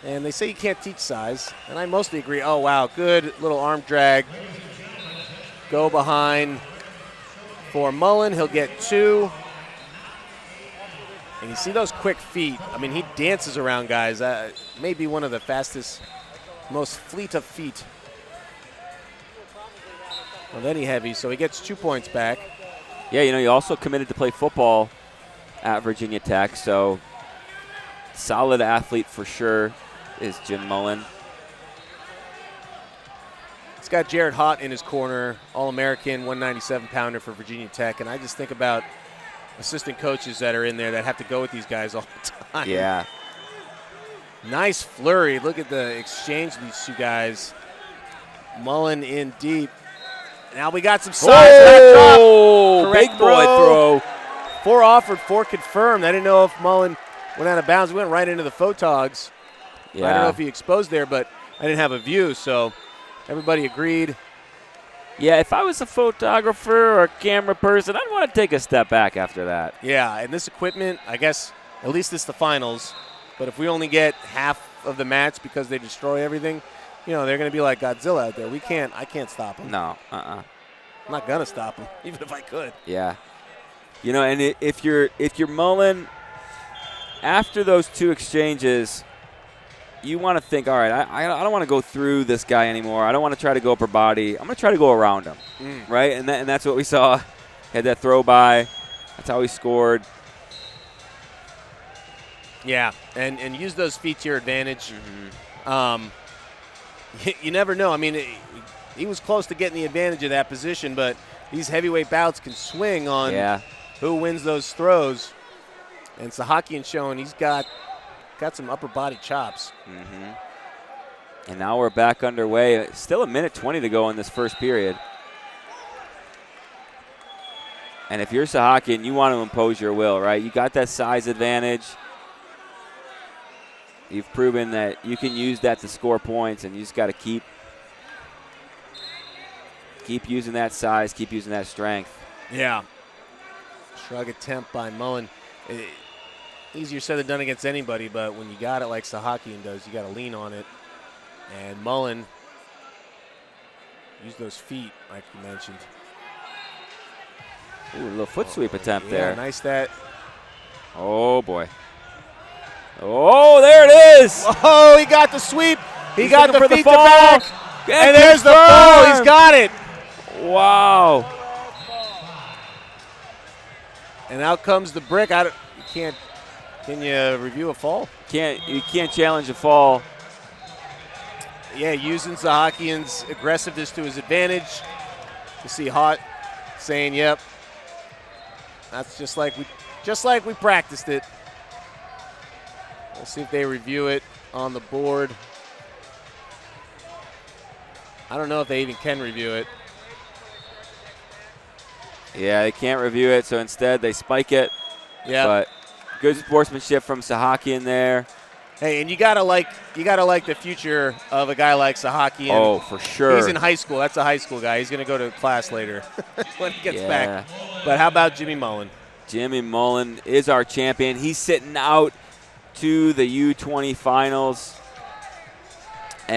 And they say you can't teach size, and I mostly agree. Oh, wow, good little arm drag. Go behind for Mullen. He'll get 2. And you see those quick feet. I mean, he dances around guys. Maybe one of the fastest, most fleet of feet of any heavy. So he gets 2 points back. Yeah, you know, he also committed to play football at Virginia Tech, so solid athlete for sure is Jim Mullen. He's got Jared Hott in his corner, All-American, 197-pounder for Virginia Tech. And I just think about assistant coaches that are in there that have to go with these guys all the time. Yeah. Nice flurry. Look at the exchange of these two guys. Mullen in deep. Now we got some size. Oh, big boy throw. 4 offered, 4 confirmed. I didn't know if Mullen went out of bounds. We went right into the photogs. Yeah. I don't know if he exposed there, but I didn't have a view, so everybody agreed. Yeah, if I was a photographer or a camera person, I'd want to take a step back after that. Yeah, and this equipment, I guess, at least it's the finals. But if we only get half of the match because they destroy everything, you know, they're going to be like Godzilla out there. I can't stop them. No, I'm not going to stop them, even if I could. Yeah. You know, and if you're Mullen, after those 2 exchanges, you want to think, all right, I don't want to go through this guy anymore. I don't want to try to go upper body. I'm going to try to go around him, right? And that's what we saw. He had that throw by. That's how he scored. Yeah, and use those feet to your advantage. You never know. I mean, he was close to getting the advantage of that position, but these heavyweight bouts can swing on who wins those throws. And Sahakian showing he's got some upper body chops. And now we're back underway. Still 1:20 to go in this first period. And if you're Sahakian, you want to impose your will, right? You got that size advantage. You've proven that you can use that to score points, and you just got to keep using that size, keep using that strength. Yeah. Shrug attempt by Mullen. Easier said than done against anybody, but when you got it like Sahakian does, you got to lean on it. And Mullen used those feet, like you mentioned. Ooh, a little foot sweep attempt there. Nice that. Oh, boy. Oh, there it is. Oh, he got the sweep. He's got the feet to fall. back. And there's the fall. He's got it. Wow. And out comes the brick. Can you review a fall? You can't challenge a fall. Yeah, using Sahakian's aggressiveness to his advantage. You see Hot saying, "Yep, that's just like we practiced it." We'll see if they review it on the board. I don't know if they even can review it. Yeah, they can't review it, so instead they spike it. Yeah. But good sportsmanship from Sahakian there. Hey, and you gotta like the future of a guy like Sahakian. Oh, for sure. He's in high school. That's a high school guy. He's gonna go to class later when he gets back. Yeah. But how about Jimmy Mullen? Jimmy Mullen is our champion. He's sitting out to the U20 finals.